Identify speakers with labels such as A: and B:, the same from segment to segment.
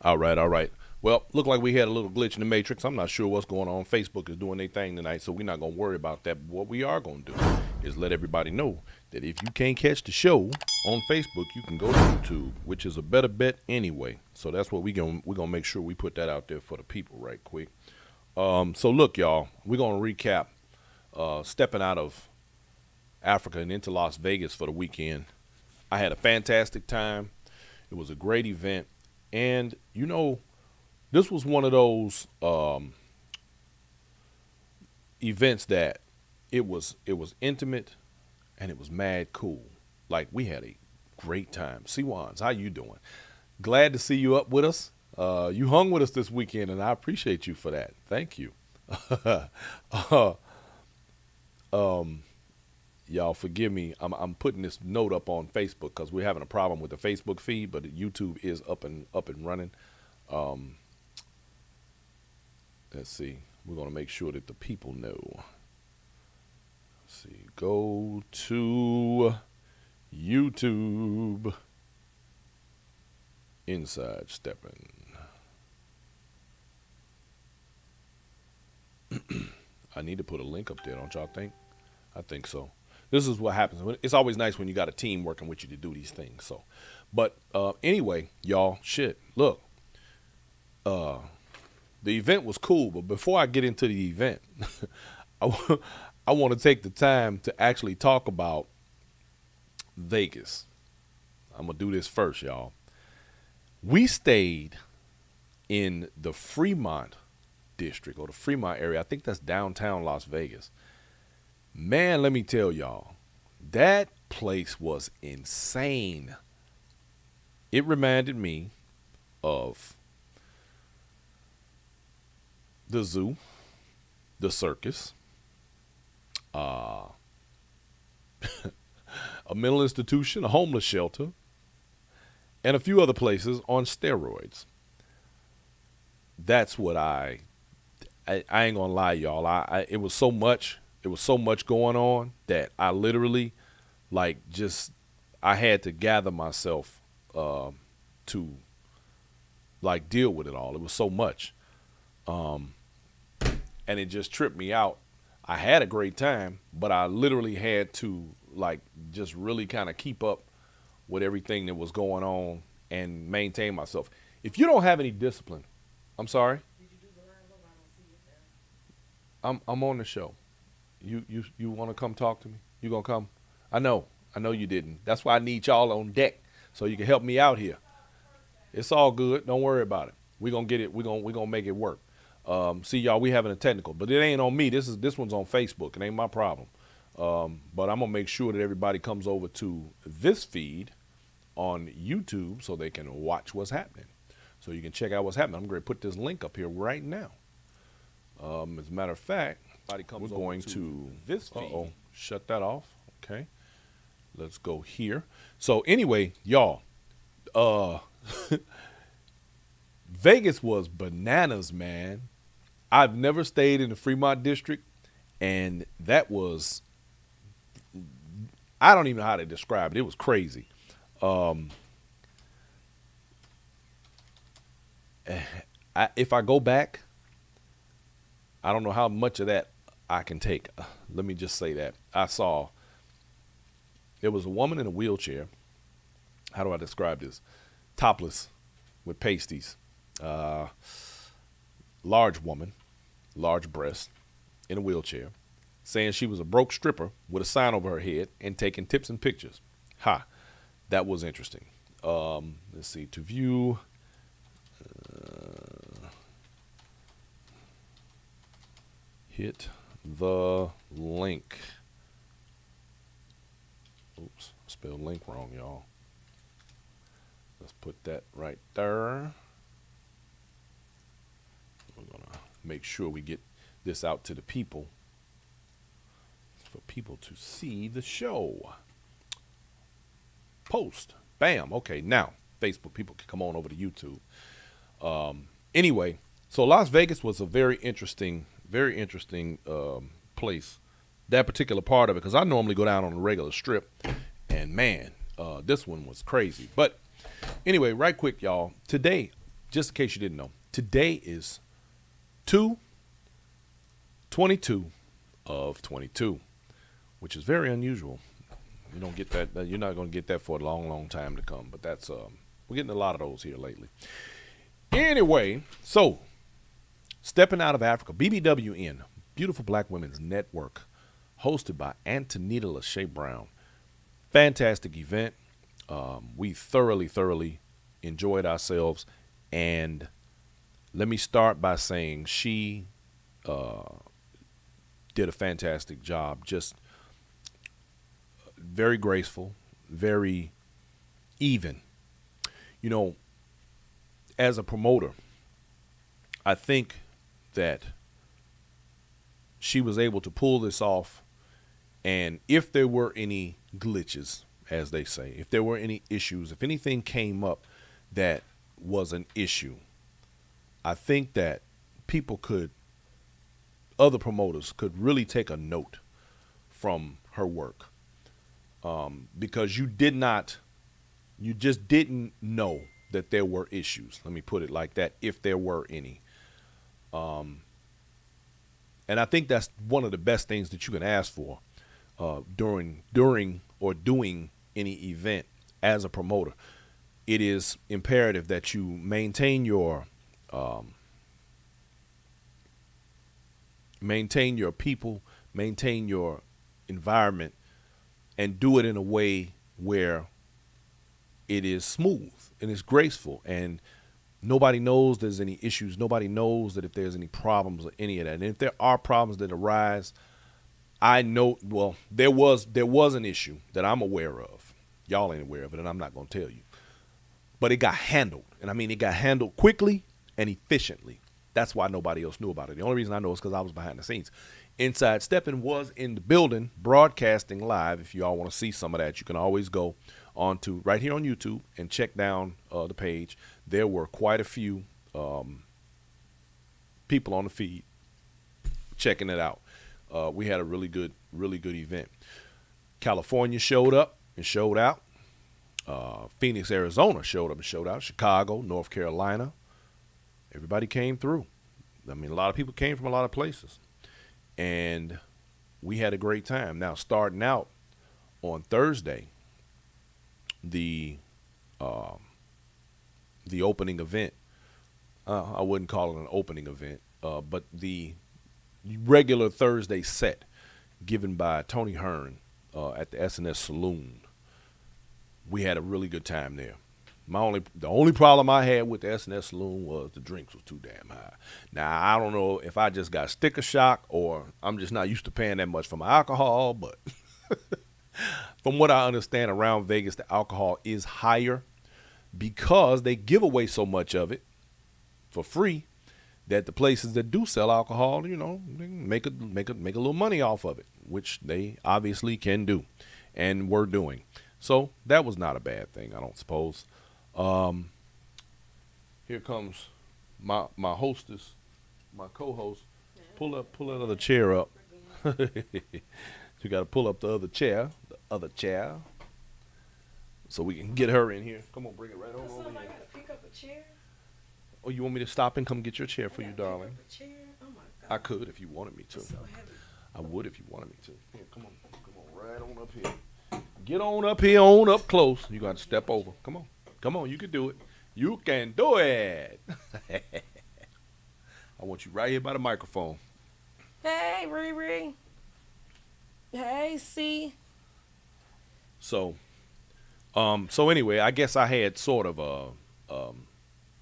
A: All right, all right. Well, look like we had a little glitch in the matrix. I'm not sure what's going on. Facebook is doing their thing tonight, so we're not going to worry about that. But what we are going to do is let everybody know that if you can't catch the show on Facebook, you can go to YouTube, which is a better bet anyway. So that's what we're going to make sure we put that out there for the people right quick. So look, y'all, we're going to recap stepping out of Africa and into Las Vegas for the weekend. I had a fantastic time. It was a great event. And, you know, this was one of those events that it was intimate and it was mad cool. Like, we had a great time. Siwans, how you doing? Glad to see you up with us. You hung with us this weekend, and I appreciate you for that. Thank you. Y'all forgive me. I'm putting this note up on Facebook because we're having a problem with the Facebook feed, but YouTube is up and running. Let's see. We're gonna make sure that the people know. Let's see. Go to YouTube. Inside Steppin. I need to put a link up there, don't y'all think? I think so. This is what happens. It's always nice when you got a team working with you to do these things. So, but anyway, y'all, look, the event was cool. But before I get into the event, I want to take the time to actually talk about Vegas. I'm going to do this first, y'all. We stayed in the Fremont district or the Fremont area. I think that's downtown Las Vegas. Man, let me tell y'all, that place was insane. It reminded me of the zoo, the circus, a mental institution, a homeless shelter, and a few other places on steroids. That's what I ain't gonna lie, y'all. It was so much going on that I literally, I had to gather myself to, deal with it all. It was so much. And it just tripped me out. I had a great time, but I literally had to, just really kind of keep up with everything that was going on and maintain myself. If you don't have any discipline, I'm sorry. Did you do the line? Look, I don't see it there. I'm on the show. You want to come talk to me? You gonna come? I know you didn't. That's why I need y'all on deck so you can help me out here. It's all good. Don't worry about it. We're gonna get it. We're gonna make it work. See y'all, we having a technical, but it ain't on me. This one's on Facebook. It ain't my problem. But I'm gonna make sure that everybody comes over to this feed on YouTube so they can watch what's happening. So you can check out what's happening. I'm going to put this link up here right now. As a matter of fact, we're going to this feed. Shut that off. Okay. Let's go here. So anyway, y'all, Vegas was bananas, man. I've never stayed in the Fremont district, and that was, I don't even know how to describe it. It was crazy. If I go back, I don't know how much of that I can take. Let me just say that. There was a woman in a wheelchair. How do I describe this? Topless with pasties. Large woman, large breast, in a wheelchair, saying she was a broke stripper with a sign over her head and taking tips and pictures. That was interesting. Let's see, to view. Hit the link. Oops, I spelled link wrong, y'all. Let's put that right there. We're going to make sure we get this out to the people for people to see the show. Post. Bam. Okay, now Facebook people can come on over to YouTube. Anyway, so Las Vegas was a very interesting place. That particular part of it, because I normally go down on the regular strip, and man, this one was crazy. But anyway, right quick, y'all. Today, just in case you didn't know, today is 2/22 of 22, which is very unusual. You don't get that. You're not going to get that for a long, long time to come. But that's we're getting a lot of those here lately. Anyway, so stepping out of Africa, BBWN, Beautiful Black Women's Network, hosted by Antonita Lachey Brown. Fantastic event. We thoroughly enjoyed ourselves. And let me start by saying she did a fantastic job. Just very graceful, very even. You know, as a promoter, I think that she was able to pull this off. And if there were any glitches, as they say, if there were any issues, if anything came up that was an issue, I think that other promoters could really take a note from her work. Because you just didn't know that there were issues. Let me put it like that, if there were any. And I think that's one of the best things that you can ask for during or doing any event as a promoter. It is imperative that you maintain your people, maintain your environment, and do it in a way where it is smooth and it's graceful, and nobody knows there's any issues. Nobody knows that if there's any problems or any of that. And if there are problems that arise, I know, well, there was an issue that I'm aware of. Y'all ain't aware of it, and I'm not going to tell you. But it got handled. And I mean, it got handled quickly and efficiently. That's why nobody else knew about it. The only reason I know is because I was behind the scenes. Inside Steppin was in the building, broadcasting live. If you all want to see some of that, you can always go on to right here on YouTube and check down the page. There were quite a few people on the feed checking it out. We had a really good event. California showed up and showed out. Phoenix, Arizona showed up and showed out. Chicago, North Carolina. Everybody came through. I mean, a lot of people came from a lot of places. And we had a great time. Now, starting out on Thursday, the opening event, I wouldn't call it an opening event, but the regular Thursday set given by Tony Hearn at the S&S Saloon. We had a really good time there. The only problem I had with the S&S Saloon was the drinks was too damn high. Now, I don't know if I just got sticker shock or I'm just not used to paying that much for my alcohol, but from what I understand, around Vegas, the alcohol is higher because they give away so much of it for free that the places that do sell alcohol, you know, they make a little money off of it, which they obviously can do and were doing. So that was not a bad thing, I don't suppose. Here comes my hostess, my co-host. Pull that other chair up. You got to pull up the other chair, so we can get her in here. Come on, bring it right on over here.
B: Pick up a chair.
A: Oh, you want me to stop and come get your chair for you, darling?
B: Pick up a chair? Oh my God.
A: I could if you wanted me to.
B: It's so heavy.
A: I would if you wanted me to. Here, come on, right on up here. Get on up here, on up close. You got to step over. Come on, you can do it. You can do it. I want you right here by the microphone.
B: Hey, Riri. Hey, C.
A: So anyway, I guess I had sort of a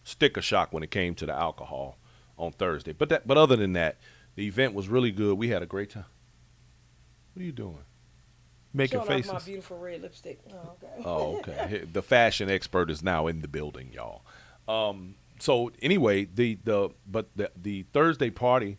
A: sticker shock when it came to the alcohol on Thursday. But other than that, the event was really good. We had a great time. What are you doing? Making
B: Showing
A: faces.
B: off my beautiful red lipstick. Oh, okay.
A: Oh, okay. The fashion expert is now in the building, y'all. So anyway, the Thursday party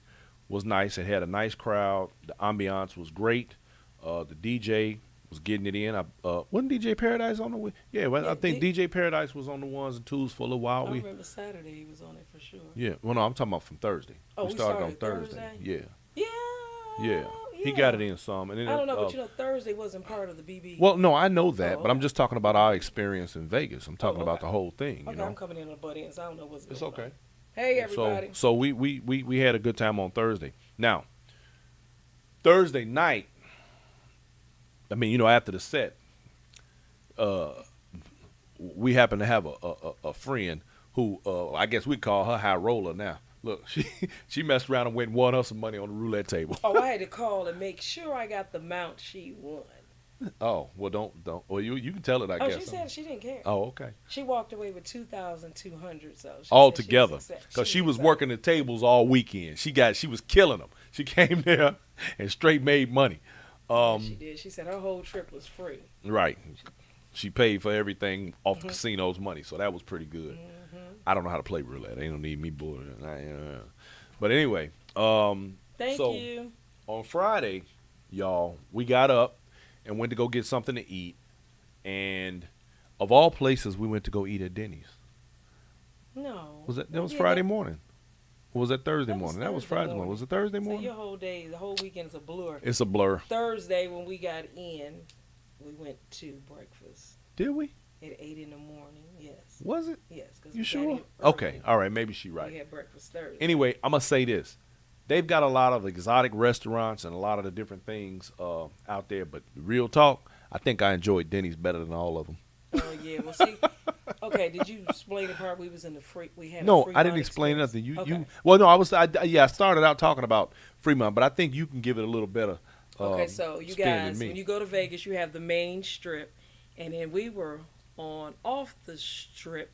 A: was nice. It had a nice crowd. The ambiance was great. The DJ was getting it in. Wasn't DJ Paradise on the way? Yeah, well, yeah, I think DJ Paradise was on the ones and twos for a little while.
B: I remember Saturday he was on it for sure.
A: Yeah. Well, no, I'm talking about from Thursday.
B: Oh,
A: we started on Thursday. Yeah.
B: Yeah.
A: Yeah. He got it in some, and then
B: I don't know, but you know, Thursday wasn't part of the BB.
A: well, no, I know that,
B: Oh,
A: but I'm
B: okay.
A: just talking about our experience in Vegas. I'm talking about
B: okay.
A: the whole thing. You
B: Okay,
A: know,
B: I'm coming in on a butt end, so I don't know what's
A: it's
B: going
A: okay.
B: on. Hey,
A: So
B: everybody.
A: so we had a good time on Thursday. Now Thursday night, I mean, you know, after the set, uh, we happened to have a friend who I guess we call her high roller now. Look, she messed around and went and won her some money on the roulette table.
B: Oh, I had to call and make sure I got the amount she won.
A: Oh, well, don't. Well, you can tell it, I
B: Oh,
A: guess.
B: she said she didn't care.
A: Oh, okay.
B: She walked away with 2,200. So she
A: All
B: said
A: together, because she was working the tables all weekend. She was killing them. She came there and straight made money.
B: She did. She said her whole trip was free.
A: Right. She paid for everything off the casino's money, so that was pretty good. I don't know how to play roulette. They don't need me bullying. But anyway,
B: Thank you.
A: On Friday, y'all, we got up and went to go get something to eat, and of all places, we went to go eat at Denny's.
B: No.
A: That was Friday morning? Or was that Thursday morning? That was
B: Thursday
A: Friday morning. Was it Thursday
B: So
A: morning?
B: your whole day, the whole weekend is a blur.
A: It's a blur.
B: Thursday when we got in, we went to breakfast
A: Did we?
B: at 8 in the morning. Yes.
A: Was it?
B: Yes. Cause
A: You
B: we
A: sure?
B: got in
A: Okay.
B: early.
A: All right. Maybe she right.
B: We had breakfast Thursday.
A: Anyway, I'm gonna say this: they've got a lot of exotic restaurants and a lot of the different things out there. But real talk, I think I enjoyed Denny's better than all of them.
B: Oh yeah. Well, see. Okay. Did you explain the part we was in the free? We had.
A: No,
B: a
A: I didn't
B: Fremont
A: explain
B: experience?
A: nothing.
B: Okay.
A: Well, no, I started out talking about Fremont, but I think you can give it a little better.
B: Okay, so you
A: spin than
B: guys,
A: me.
B: when you go to Vegas, you have the main strip, and then we were off the strip.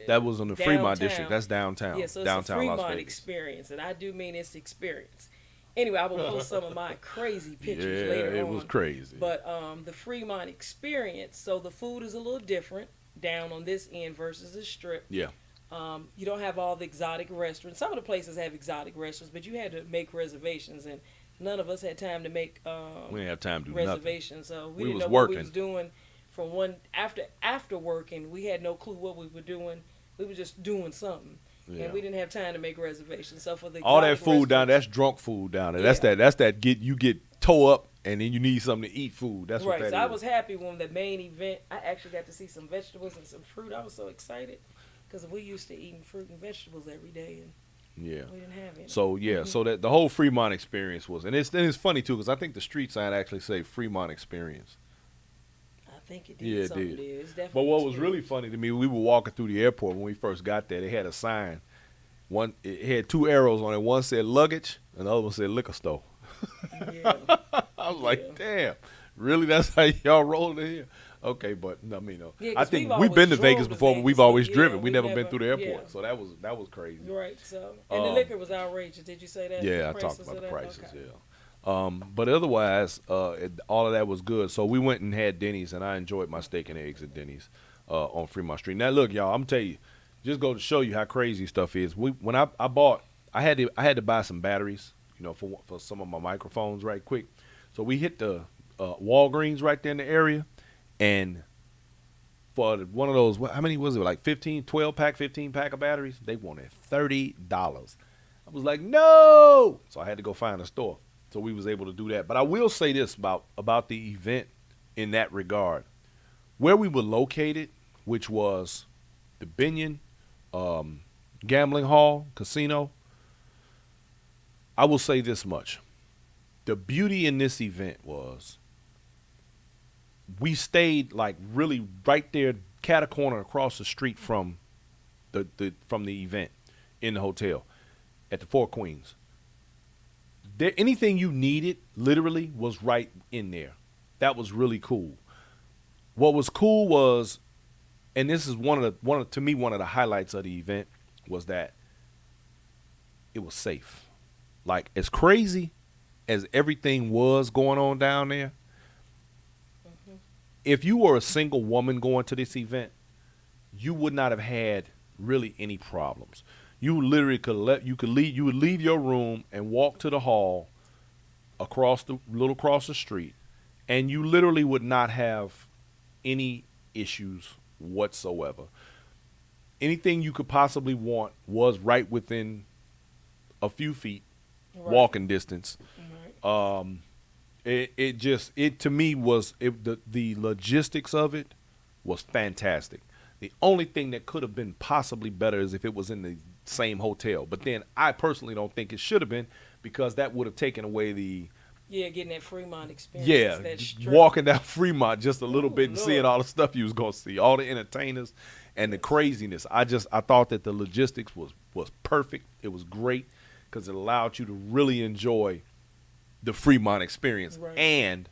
A: That was on the Fremont
B: downtown.
A: district. That's downtown.
B: Yeah, so it's
A: downtown
B: a Fremont
A: Las Vegas.
B: experience, and I do mean it's experience. Anyway, I will post some of my crazy pictures
A: Yeah,
B: later on.
A: it was crazy.
B: But the Fremont experience, so the food is a little different down on this end versus the strip.
A: Yeah.
B: You don't have all the exotic restaurants. Some of the places have exotic restaurants, but you had to make reservations, and none of us had time to make
A: We didn't have time to do
B: reservations. So we
A: We
B: didn't
A: was
B: know what we
A: working.
B: was doing. From one after working, we had no clue what we were doing. We were just doing something,
A: Yeah.
B: and we didn't have time to make reservations. So for the
A: All that
B: exotic
A: food down there,
B: restaurants-
A: that's drunk food down there.
B: Yeah.
A: That's that you get tore up and then you need something to eat food. That's what
B: right.
A: that
B: So
A: is.
B: I was happy when the main event. I actually got to see some vegetables and some fruit. I was so excited because we used to eating fruit and vegetables every day, and
A: Yeah.
B: we didn't have any.
A: So yeah, so that the whole Fremont experience was, and it's funny too because I think the street sign actually say Fremont experience.
B: I think it did.
A: Yeah, it
B: something
A: did.
B: It's definitely
A: But what was
B: true.
A: really funny to me, we were walking through the airport when we first got there. They had a sign. One it had two arrows on it. One said luggage, and the other one said liquor store.
B: Yeah.
A: I was like, damn, really? That's how y'all rolling in here? Okay, but no, I mean, no.
B: Yeah,
A: I
B: 'cause
A: think
B: we've
A: we've been to
B: always
A: Vegas
B: drove to
A: before, but
B: Vegas,
A: we've always
B: but
A: driven.
B: yeah,
A: We
B: we
A: never been
B: never-
A: through the airport,
B: yeah.
A: so that was crazy.
B: Right. So and the liquor was outrageous. Did you say that?
A: Yeah,
B: The
A: I talked
B: prices
A: about
B: of
A: the
B: that?
A: prices.
B: Okay.
A: Yeah. But otherwise, all of that was good. So we went and had Denny's, and I enjoyed my steak and eggs at Denny's on Fremont Street. Now, look, y'all, I'm tell you, just go to show you how crazy stuff is. When I bought, I had to buy some batteries, you know, for some of my microphones right quick. So we hit the Walgreens right there in the area, and for one of those, how many was it? Like 15 pack of batteries. They wanted $30. I was like, no. So I had to go find a store. So we was able to do that. But I will say this about the event in that regard. Where we were located, which was the Binion Gambling Hall Casino, I will say this much. The beauty in this event was we stayed like really right there, cat a corner across the street from the event in the hotel at the Four Queens. Anything you needed literally was right in there. That was really cool. What was cool was, and this is one of the highlights of the event, was that it was safe. Like, as crazy as everything was going on down there, if you were a single woman going to this event, you would not have had really any problems. You literally you would leave your room and walk to the hall across the street, and you literally would not have any issues whatsoever. Anything you could possibly want was right within a few feet
B: Right.
A: walking distance.
B: Right.
A: It to me was the logistics of it was fantastic. The only thing that could have been possibly better is if it was in the same hotel. But then I personally don't think it should have been, because that would have taken away the
B: getting that Fremont experience.
A: yeah,
B: That strip.
A: walking down Fremont just a little
B: Ooh,
A: bit and
B: Lord.
A: seeing all the stuff you was gonna see, all the entertainers and the craziness. I thought that the logistics was perfect. It was great because it allowed you to really enjoy the Fremont experience
B: Right.
A: and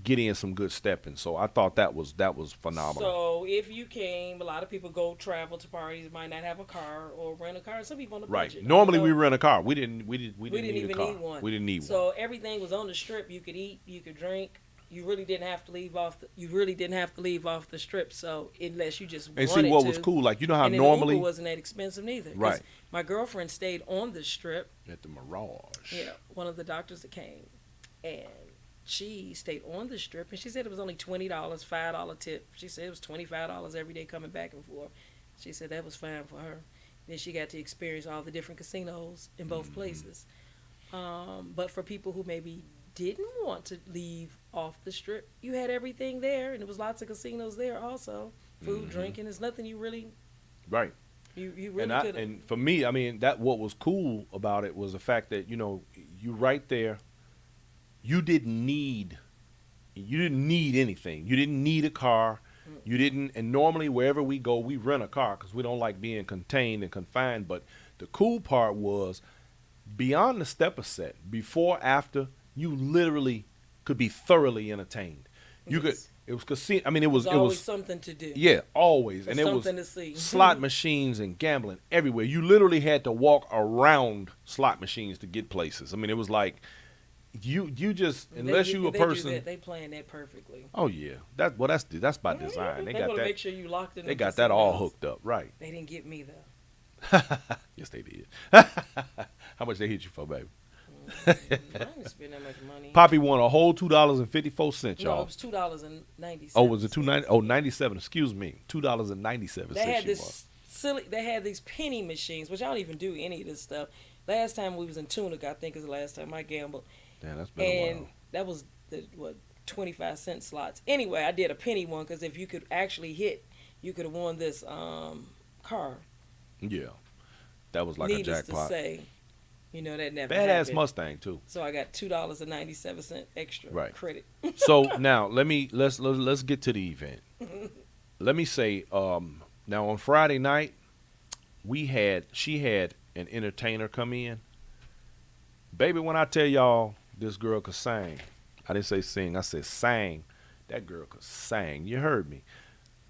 A: get in some good stepping. So I thought that was phenomenal.
B: So if you came, a lot of people go travel to parties, might not have a car or rent a car. Some people on the
A: Right.
B: budget.
A: Normally
B: You know,
A: we rent a car. We didn't need
B: even
A: a car.
B: need one.
A: We didn't need one.
B: So everything was on the strip. You could eat, you could drink. You really didn't have to leave off. You really didn't have to leave off the strip. So unless you just
A: And
B: wanted
A: see what
B: to.
A: was cool, like you know how
B: And then
A: normally
B: Uber wasn't that expensive neither. 'Cause
A: Right.
B: My girlfriend stayed on the strip.
A: at the Mirage.
B: Yeah, one of the doctors that came, and she stayed on the strip, and she said it was only $20, $5 tip. She said it was $25 every day coming back and forth. She said that was fine for her. Then she got to experience all the different casinos in both places. But for people who maybe didn't want to leave off the strip, you had everything there, and there was lots of casinos there also. Food, drinking. There's nothing you really
A: Right.
B: you really
A: And
B: could.
A: and for me, I mean, that what was cool about it was the fact that, you know, you right there, you didn't need anything. You didn't need a car. You didn't, and normally wherever we go, we rent a car because we don't like being contained and confined. But the cool part was beyond the stepper set, before, after, you literally could be thoroughly entertained. You could.
B: Yes.
A: It was casino. I mean, it was
B: always something to do.
A: yeah, always, and it was
B: something to see.
A: slot machines and gambling everywhere. You literally had to walk around slot machines to get places. I mean, it was like you just unless you a person.
B: They playing that perfectly.
A: Oh yeah, that's by design. They got
B: want to
A: that.
B: make sure you locked in.
A: They
B: the
A: got that all
B: casinos.
A: hooked up, right?
B: They didn't get me though.
A: Yes, they did. How much they hit you for, baby?
B: I didn't spend that much money.
A: Poppy won a whole $2.54,
B: No,
A: y'all.
B: it was $2.97.
A: Oh, was it $2.90? Oh, 97. Excuse me, $2.97.
B: They had this silly. They had these penny machines, which I don't even do any of this stuff. Last time we was in Tunica, I think is the last time I gambled,
A: Damn, that's been a
B: and
A: while.
B: that was the 25-cent slots. Anyway, I did a penny one because if you could actually hit, you could have won this car.
A: Yeah, that was like
B: Needless
A: a jackpot.
B: to say, you know that never
A: Badass
B: happened.
A: Mustang too.
B: So I got $2.97 extra
A: Right.
B: credit.
A: So now let's get to the event. Let me say, now on Friday night, she had an entertainer come in. Baby, when I tell y'all this girl could sing, I didn't say sing, I said sang. That girl could sing. You heard me.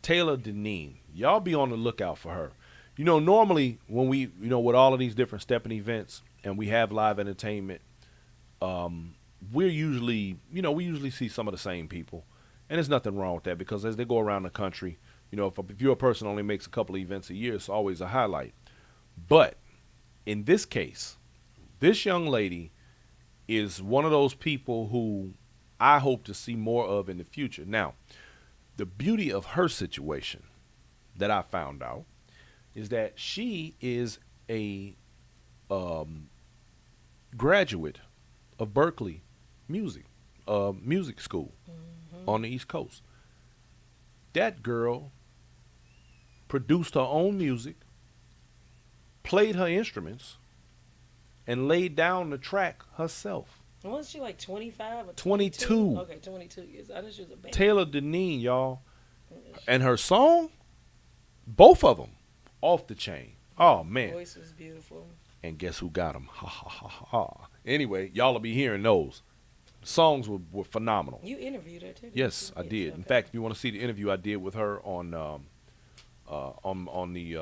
A: Taylor Deneen. Y'all be on the lookout for her. You know, normally when we, with all of these different stepping events and we have live entertainment, we usually see some of the same people. And there's nothing wrong with that because as they go around the country, if you're a person who only makes a couple of events a year, it's always a highlight. But in this case, this young lady is one of those people who I hope to see more of in the future. Now, the beauty of her situation that I found out is that she is a graduate of Berkeley music school on the East Coast. That girl produced her own music, played her instruments, and laid down the track herself.
B: Wasn't she like 25 or
A: 22.
B: Okay, 22 years. I know she was a baby.
A: Taylor Deneen, y'all. And her song, both of them, off the chain. Oh, man.
B: Voice was beautiful.
A: And guess who got them? Ha, ha, ha, ha. Anyway, y'all will be hearing those. The songs were phenomenal.
B: You interviewed her, too?
A: Yes, I did. In fact, if you want to see the interview I did with her on the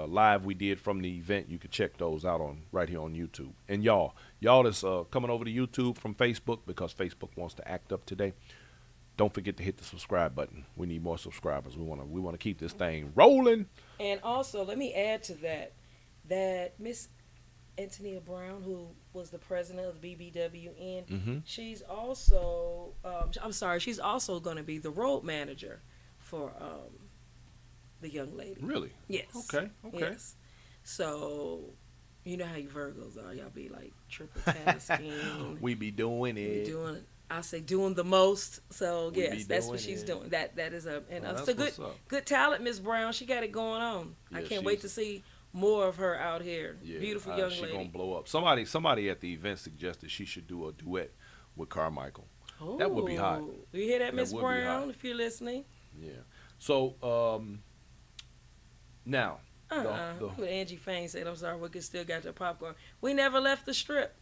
A: live we did from the event, you can check those out right here on YouTube. And y'all that's coming over to YouTube from Facebook because Facebook wants to act up today. Don't forget to hit the subscribe button. We need more subscribers. We want to keep this thing rolling.
B: And also, let me add to that Miss Antonia Brown, who was the president of the BBWN, she's also she's also going to be the road manager for the young lady.
A: Really?
B: Yes.
A: Okay.
B: Yes. So, you know how you Virgos are. Y'all be like triple tasking.
A: We be doing
B: We
A: it.
B: be doing I say doing the most. So
A: We be
B: yes, that's what
A: doing
B: she's
A: it.
B: doing. That is a and
A: Oh,
B: it's
A: that's
B: a good
A: what's up.
B: good talent, Miss Brown. She got it going on. I
A: Yeah,
B: can't wait to see more of her out here.
A: yeah,
B: Beautiful young
A: she gonna
B: lady.
A: blow up. Somebody at the event suggested she should do a duet with Carmichael. That would be hot.
B: Oh, you hear that,
A: That
B: Miss
A: would be hot.
B: Brown? If you're listening.
A: Yeah. So now the
B: What Angie Fain said. I'm sorry, we still got your popcorn. We never left the strip.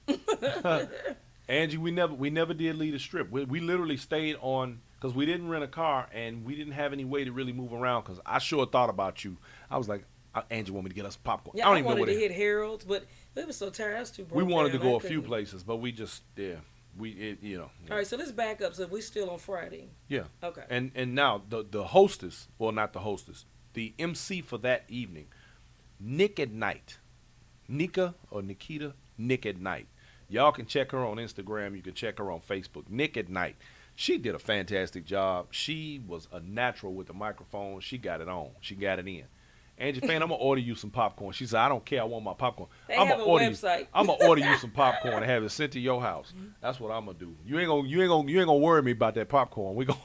A: Angie, we never did leave the strip. We literally stayed on because we didn't rent a car and we didn't have any way to really move around. Because I sure thought about you. I was like, Angie, want me to get us popcorn?
B: Yeah,
A: I don't
B: I
A: even know
B: wanted
A: what
B: to hit Harold's, but it was so tired. I was too broke.
A: we wanted to
B: down.
A: go
B: I
A: a few
B: couldn't.
A: places, but we just yeah.
B: All right, so let's back up. So we still on Friday.
A: Yeah.
B: Okay.
A: And now the hostess, well, not the hostess, the MC for that evening, Nick at Night, Nika or Nikita, Nick at Night. Y'all can check her on Instagram. You can check her on Facebook. Nick at Night. She did a fantastic job. She was a natural with the microphone. She got it on. She got it in. Angie Fan, I'm gonna order you some popcorn. She said, I don't care. I want my popcorn.
B: They
A: I'm
B: have
A: gonna
B: a
A: order
B: website.
A: you. I'm gonna order you some popcorn and have it sent to your house. That's what I'm gonna do. You ain't gonna worry me about that popcorn. We gonna.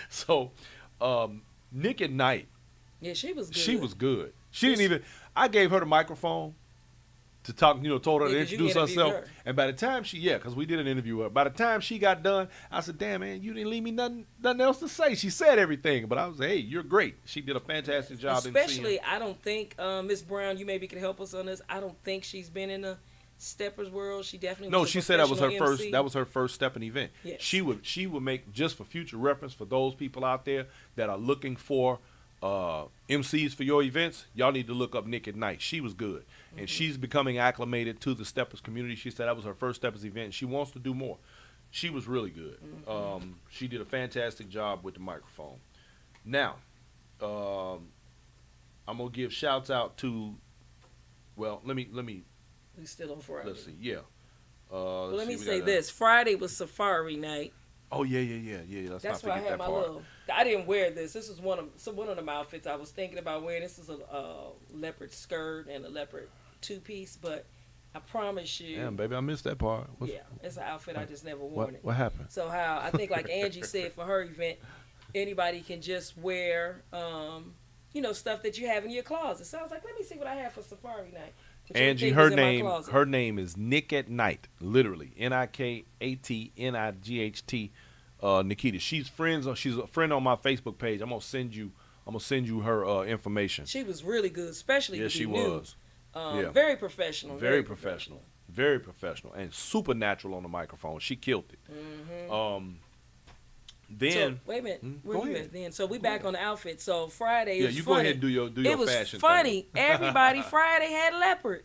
A: So, Nick at Night.
B: Yeah, she was good.
A: She was good. She didn't even. I gave her the microphone to talk. Told her
B: Yeah,
A: to
B: 'cause you
A: introduce
B: interviewed
A: herself.
B: her.
A: And by the time because we did an interview with her. By the time she got done, I said, "Damn man, you didn't leave me nothing else to say." She said everything, but I was, "Hey, you're great." She did a fantastic job.
B: Especially, I don't think Miss Brown. You maybe could help us on this. I don't think she's been in the steppers world. She definitely
A: No,
B: was a
A: she said that was her
B: professional
A: first.
B: MC.
A: That was her first stepping event.
B: Yes.
A: She would make, just for future reference for those people out there that are looking for MCs for your events. Y'all need to look up Nick at Night. She was good, and she's becoming acclimated to the steppers community. She said that was her first steppers event. And she wants to do more. She was really good. She did a fantastic job with the microphone. Now, I'm gonna give shouts out to. Well, let me.
B: We still on Friday.
A: Let's see. Yeah.
B: Well, let me
A: we
B: say
A: got,
B: this: Friday was Safari night.
A: Oh yeah. Let's
B: That's
A: not
B: why I
A: forget
B: had
A: that
B: my
A: part.
B: little. I didn't wear this. This was one of them outfits I was thinking about wearing. This is a leopard skirt and a leopard two-piece, but I promise you.
A: Damn, baby, I missed that part.
B: Yeah, it's an outfit I just never worn it.
A: What happened?
B: So how I think like Angie said for her event, anybody can just wear stuff that you have in your closet. So I was like, let me see what I have for Safari night. Which
A: Angie,
B: everything
A: her
B: was in my
A: name,
B: closet.
A: her name is Nick at Night, literally NIKATNIGHT. Nikita, she's a friend on my Facebook page. I'm gonna send you her information.
B: She was really good, especially
A: Yeah,
B: to be
A: she
B: new.
A: was. Yeah.
B: Very professional.
A: Very professional. Very professional and super natural on the microphone. She killed it. Then
B: So, wait a minute. Where
A: go
B: you
A: ahead.
B: at then? So we back on the outfit. So Friday
A: Yeah,
B: was
A: you
B: funny.
A: go ahead and do your
B: It was
A: fashion
B: funny.
A: thing.
B: Everybody Friday had leopard.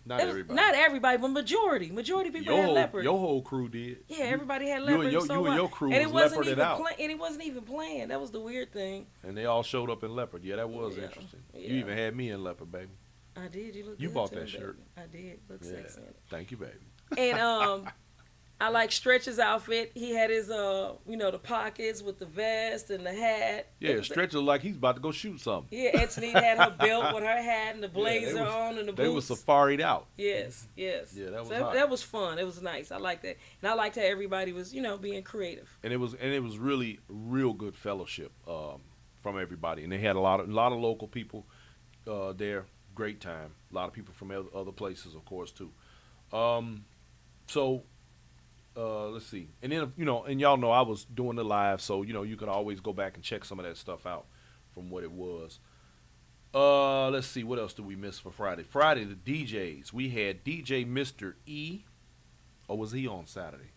A: Not everybody.
B: Not everybody, but majority. Majority of people had leopard.
A: Your whole crew did.
B: Yeah, everybody had
A: You
B: leopard.
A: and your,
B: so
A: you and
B: what?
A: your crew
B: and
A: was
B: it wasn't
A: leoparded
B: even
A: out.
B: and it wasn't even planned. That was the weird thing.
A: And they all showed up in leopard. Yeah, that was
B: Yeah,
A: interesting.
B: yeah.
A: You even had me in leopard, baby.
B: I did. You look.
A: You
B: good
A: bought
B: too,
A: that
B: baby.
A: shirt.
B: I did. Look
A: Yeah.
B: sexy in it.
A: Thank you, baby.
B: And I like Stretch's outfit. He had his the pockets with the vest and the hat.
A: Yeah, Stretch looked like he's about to go shoot something.
B: Yeah, Anthony had her belt with her hat and the blazer on and the
A: They
B: boots.
A: were safaried out.
B: Yes.
A: Yeah, that was
B: So
A: hot.
B: that was fun. It was nice. I liked that, and I liked how everybody was being creative.
A: And it was really real good fellowship from everybody. And they had a lot of local people there. Great time. A lot of people from other places, of course, too. So let's see. And then and y'all know I was doing the live, so you could always go back and check some of that stuff out from what it was. Let's see, what else did we miss for Friday? Friday, the DJs. We had DJ Mr. E. Or was he on Saturday?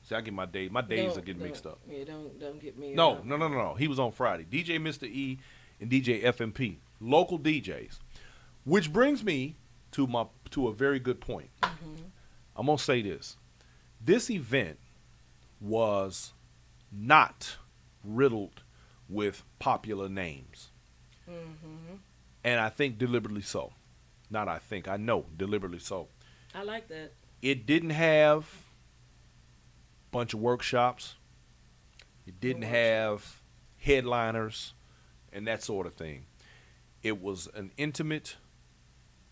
A: See, I get my days. My days are getting mixed up.
B: Yeah, don't get me.
A: No. He was on Friday. DJ Mr. E and DJ FMP, local DJs. Which brings me to a very good point. I'm gonna say this. This event was not riddled with popular names. And I think deliberately so. Not I think, I know deliberately so.
B: I like that.
A: It didn't have a bunch of workshops. It didn't have headliners and that sort of thing. It was an intimate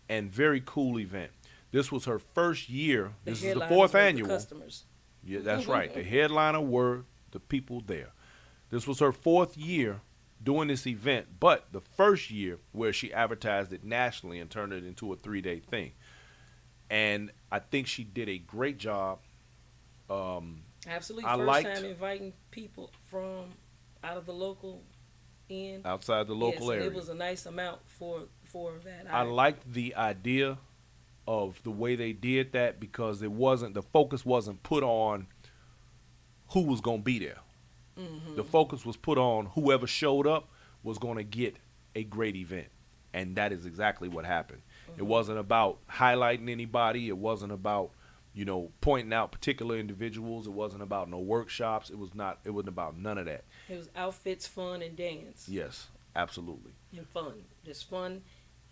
A: and very cool event. This was her first year.
B: The
A: This is the
B: headliners
A: fourth
B: were the
A: annual.
B: customers.
A: Yeah, that's right. The headliner were the people there. This was her fourth year doing this event, but the first year where she advertised it nationally and turned it into a 3-day thing. And I think she did a great job.
B: Absolutely,
A: I
B: first
A: liked
B: time inviting people from out of the local in.
A: outside the local
B: Yes, and
A: area.
B: it was a nice amount for that.
A: I liked the idea of the way they did that because the focus wasn't put on who was going to be there. The focus was put on whoever showed up was going to get a great event. And that is exactly what happened. It wasn't about highlighting anybody. It wasn't about, pointing out particular individuals. It wasn't about no workshops. It wasn't about none of that.
B: It was outfits, fun, and dance.
A: Yes, absolutely.
B: And fun. Just fun.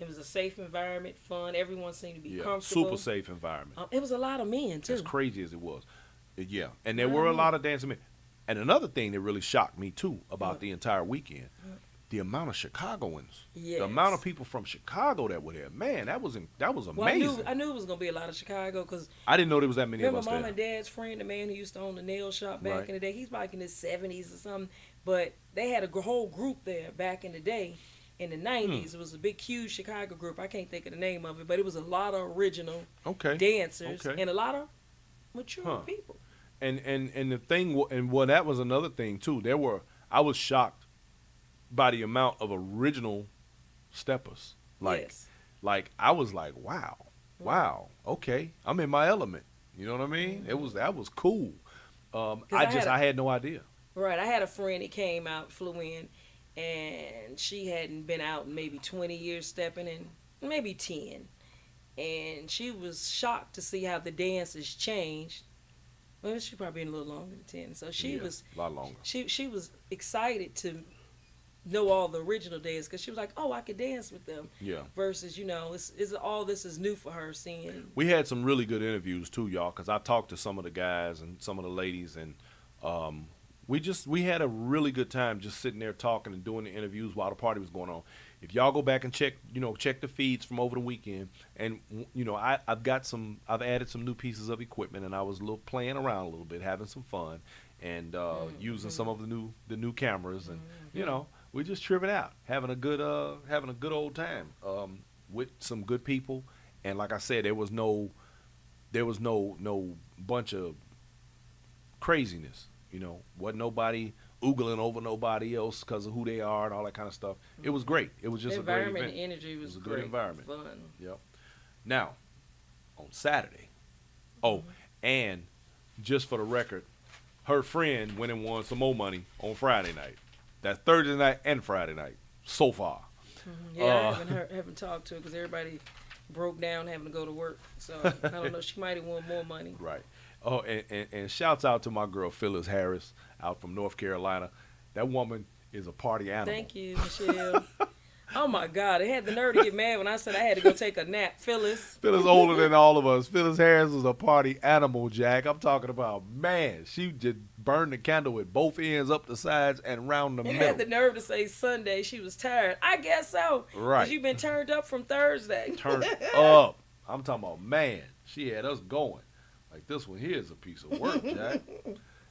B: It was a safe environment, fun. Everyone seemed to be
A: Yeah,
B: comfortable.
A: super safe environment.
B: It was a lot of men, too.
A: As crazy as it was. Yeah, and there were a lot of dancing men. And another thing that really shocked me, too, about the entire weekend, the amount of Chicagoans.
B: Yes.
A: The amount of people from Chicago that were there. Man, that was amazing.
B: Well, I knew it was going to be a lot of Chicago because
A: I didn't know there was that many of
B: remember
A: us
B: Mom
A: there.
B: and Dad's friend, the man who used to own the nail shop back
A: Right.
B: in the day, he's like in his 70s or something, but they had a whole group there back in the day. In the 90s, it was a big, huge Chicago group. I can't think of the name of it, but it was a lot of original dancers and a lot of mature people.
A: And the thing, and well, that was another thing too. I was shocked by the amount of original steppers. Like I was like, wow, okay, I'm in my element. You know what I mean? That was cool. I had no idea.
B: Right, I had a friend that came out, flew in, and she hadn't been out in maybe 20 years stepping in, maybe 10, and she was shocked to see how the dances changed. Well, she probably been a little longer than 10. So she was
A: a lot longer.
B: She was excited to know all the original dances because she was like, "Oh, I could dance with them."
A: Yeah.
B: Versus, it's all this is new for her seeing.
A: We had some really good interviews too, y'all, because I talked to some of the guys and some of the ladies, and we had a really good time just sitting there talking and doing the interviews while the party was going on. If y'all go back and check the feeds from over the weekend, and I've added some new pieces of equipment, and I was playing around a little bit, having some fun, and using some of the new cameras, and we just tripping out, having a good old time with some good people, and like I said, there was no bunch of craziness, wasn't nobody oogling over nobody else because of who they are and all that kind of stuff. It was great. It was just a great event.
B: The environment and energy was
A: a
B: great.
A: good environment.
B: Fun.
A: Yep. Now, on Saturday, and just for the record, her friend went and won some more money on Friday night. That's Thursday night and Friday night so far.
B: Yeah, I haven't talked to her because everybody broke down having to go to work. So I don't know. She might have won more money.
A: Right. Oh, and shouts out to my girl Phyllis Harris out from North Carolina. That woman is a party animal.
B: Thank you, Michelle. Oh my God, they had the nerve to get mad when I said I had to go take a nap. Phyllis
A: older than all of us. Phyllis Harris is a party animal, Jack. I'm talking about, man, she just burned the candle at both ends, up the sides, and round the middle.
B: Had the nerve to say Sunday she was tired. I guess so.
A: Right.
B: 'Cause you've been turned up from Thursday.
A: Turned up. I'm talking about, man, she had us going. Like, this one here is a piece of work, Jack.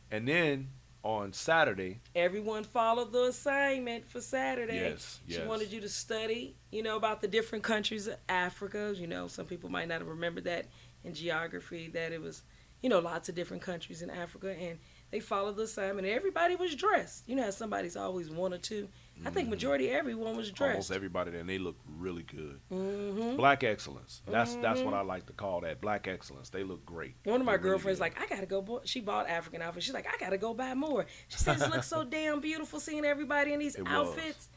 A: And then on Saturday,
B: everyone followed the assignment for Saturday.
A: Yes.
B: She wanted you to study, about the different countries of Africa. Some people might not have remembered that in geography, that it was, lots of different countries in Africa. And they followed the assignment. And everybody was dressed. How somebody's always one or two. I think majority everyone was dressed.
A: Almost everybody there, and they looked really good. Black excellence. That's what I like to call that. Black excellence. They look great.
B: One of my girlfriends I gotta go. She bought African outfits. She's like, I gotta go buy more. She says it looks so damn beautiful seeing everybody in these outfits.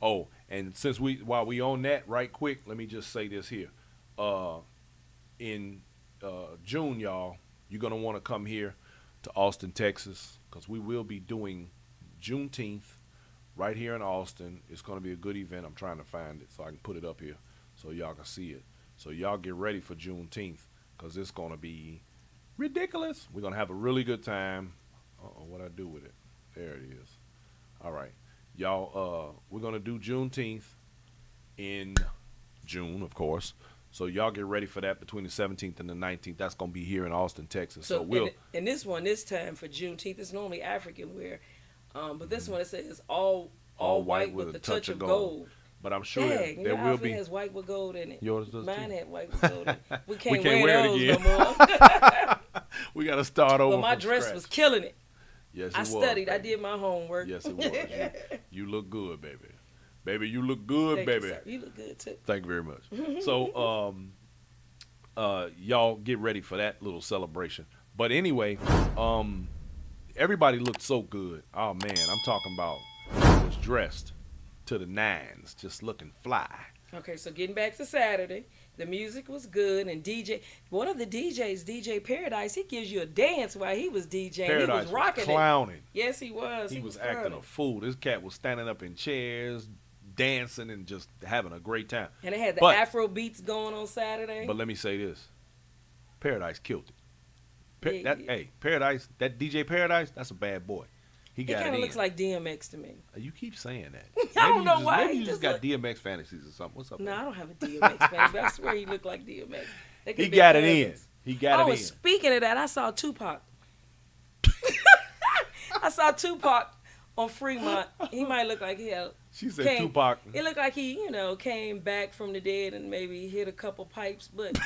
A: Oh, and while we on that, right quick, let me just say this here. In June, y'all, you're gonna want to come here to Austin, Texas, because we will be doing Juneteenth right here in Austin. It's going to be a good event. I'm trying to find it so I can put it up here so y'all can see it. So y'all get ready for Juneteenth because it's going to be ridiculous. We're going to have a really good time. What I do with it? There it is. All right. Y'all, we're going to do Juneteenth in June, of course. So y'all get ready for that between the 17th and the 19th. That's gonna be here in Austin, Texas. So
B: and this one this time for Juneteenth, it's normally African wear, but this one it says all white with a touch of gold.
A: But I'm sure
B: Dang,
A: there will be.
B: Has white with gold in it.
A: Yours does
B: Mine
A: too.
B: had white with gold in it. We can't
A: wear
B: those
A: it again.
B: no more.
A: We got to start over.
B: But my
A: from
B: dress
A: scratch.
B: was killing it.
A: Yes, it
B: I
A: was.
B: studied.
A: Baby.
B: I did my homework.
A: Yes, it was. You look good, baby. Baby, you look good,
B: Thank
A: baby.
B: You, sir. You look good too.
A: Thank you very much. So, y'all get ready for that little celebration. But anyway, everybody looked so good. Oh man, I'm talking about was dressed to the nines, just looking fly.
B: Okay, so getting back to Saturday, the music was good, and one of the DJs, DJ Paradise, he gives you a dance while he was DJing.
A: Paradise
B: he was rocking
A: was clowning.
B: it. Yes, he was.
A: He was acting a fool. This cat was standing up in chairs, dancing, and just having a great time.
B: And they had the Afro beats going on Saturday.
A: But let me say this: Paradise killed it. Hey, Paradise, that DJ Paradise, that's a bad boy. He kind of
B: looks like DMX to me.
A: You keep saying that.
B: I don't know why.
A: Maybe you just got DMX fantasies or something. What's up?
B: No, I don't have a DMX fantasy. But I swear he looked like DMX.
A: He got it in. He got it in.
B: Speaking of that, I saw Tupac. I saw Tupac on Fremont. He might look like he had.
A: She said Tupac.
B: It looked like he, came back from the dead and maybe hit a couple pipes, but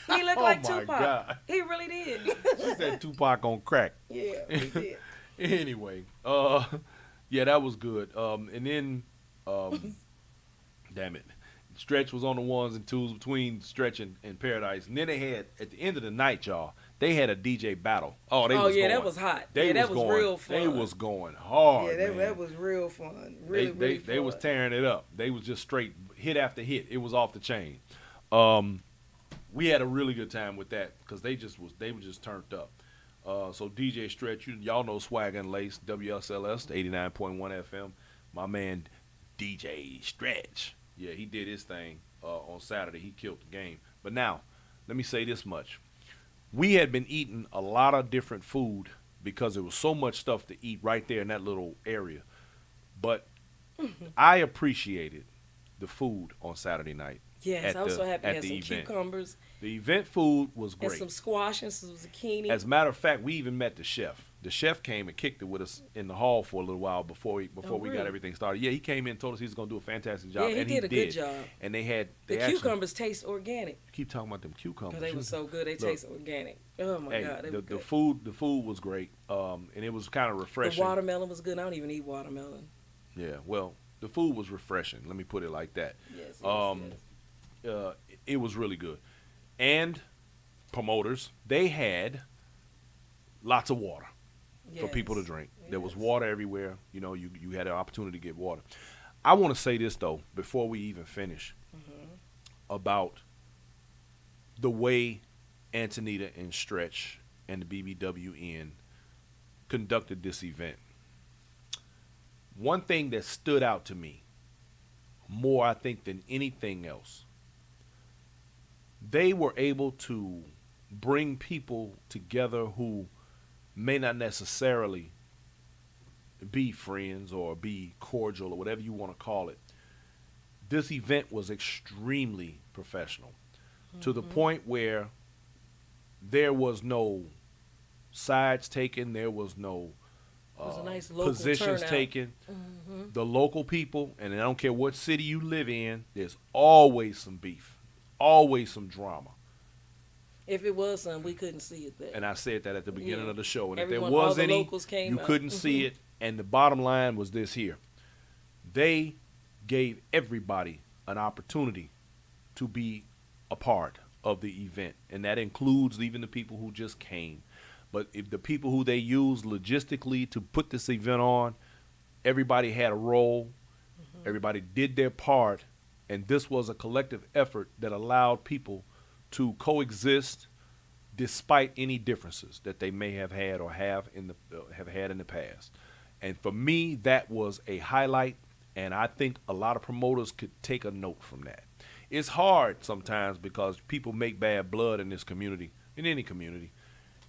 B: he looked like Tupac. God. He really did.
A: She said Tupac on crack.
B: Yeah, he did.
A: Anyway, yeah, that was good. And then, damn it, Stretch was on the ones and twos between Stretch and Paradise. And then they had, at the end of the night, y'all, they had a DJ battle.
B: That was hot. That was real fun.
A: They was going hard,
B: man. That was real fun. Really fun.
A: They was tearing it up. They was just straight hit after hit. It was off the chain. We had a really good time with that because they were just turned up. So DJ Stretch, y'all know Swag and Lace, WSLS, 89.1 FM. My man DJ Stretch. Yeah, he did his thing on Saturday. He killed the game. But now, let me say this much. We had been eating a lot of different food because there was so much stuff to eat right there in that little area. But I appreciated the food on Saturday night.
B: Yes, I was so happy. Had some
A: event.
B: Cucumbers.
A: The event food was great.
B: And some squash and some zucchini.
A: As a matter of fact, we even met the chef. The chef came and kicked it with us in the hall for a little while before we got everything started. Yeah, he came in and told us he was going to do a fantastic job.
B: Yeah, he did a good job.
A: And the
B: cucumbers taste organic.
A: Keep talking about them cucumbers.
B: Because they were so good. They taste organic. Oh, my God.
A: The food was great. And it was kind of refreshing.
B: The watermelon was good. I don't even eat watermelon.
A: Yeah, well, the food was refreshing. Let me put it like that.
B: Yes,
A: it was really good. And promoters, they had lots of water for people to drink. There was water everywhere. You had an opportunity to get water. I want to say this, though, before we even finish, about the way Antonita and Stretch and the BBWN conducted this event. One thing that stood out to me more, I think, than anything else, they were able to bring people together who may not necessarily be friends or be cordial or whatever you want to call it. This event was extremely professional to the point where there was no sides taken, there was no
B: nice
A: positions
B: turnout.
A: taken. The local people, and I don't care what city you live in, there's always some beef, always some drama.
B: If it was some, we couldn't see it there.
A: And I said that at the beginning of the show. And if
B: all
A: there was
B: the
A: any,
B: locals came
A: you
B: out.
A: couldn't see it. And the bottom line was this here. They gave everybody an opportunity to be a part of the event. And that includes even the people who just came. But if the people who they used logistically to put this event on, everybody had a role. Everybody did their part. And this was a collective effort that allowed people to coexist despite any differences that they may have had or have had in the past. And for me, that was a highlight, and I think a lot of promoters could take a note from that. It's hard sometimes because people make bad blood in this community, in any community,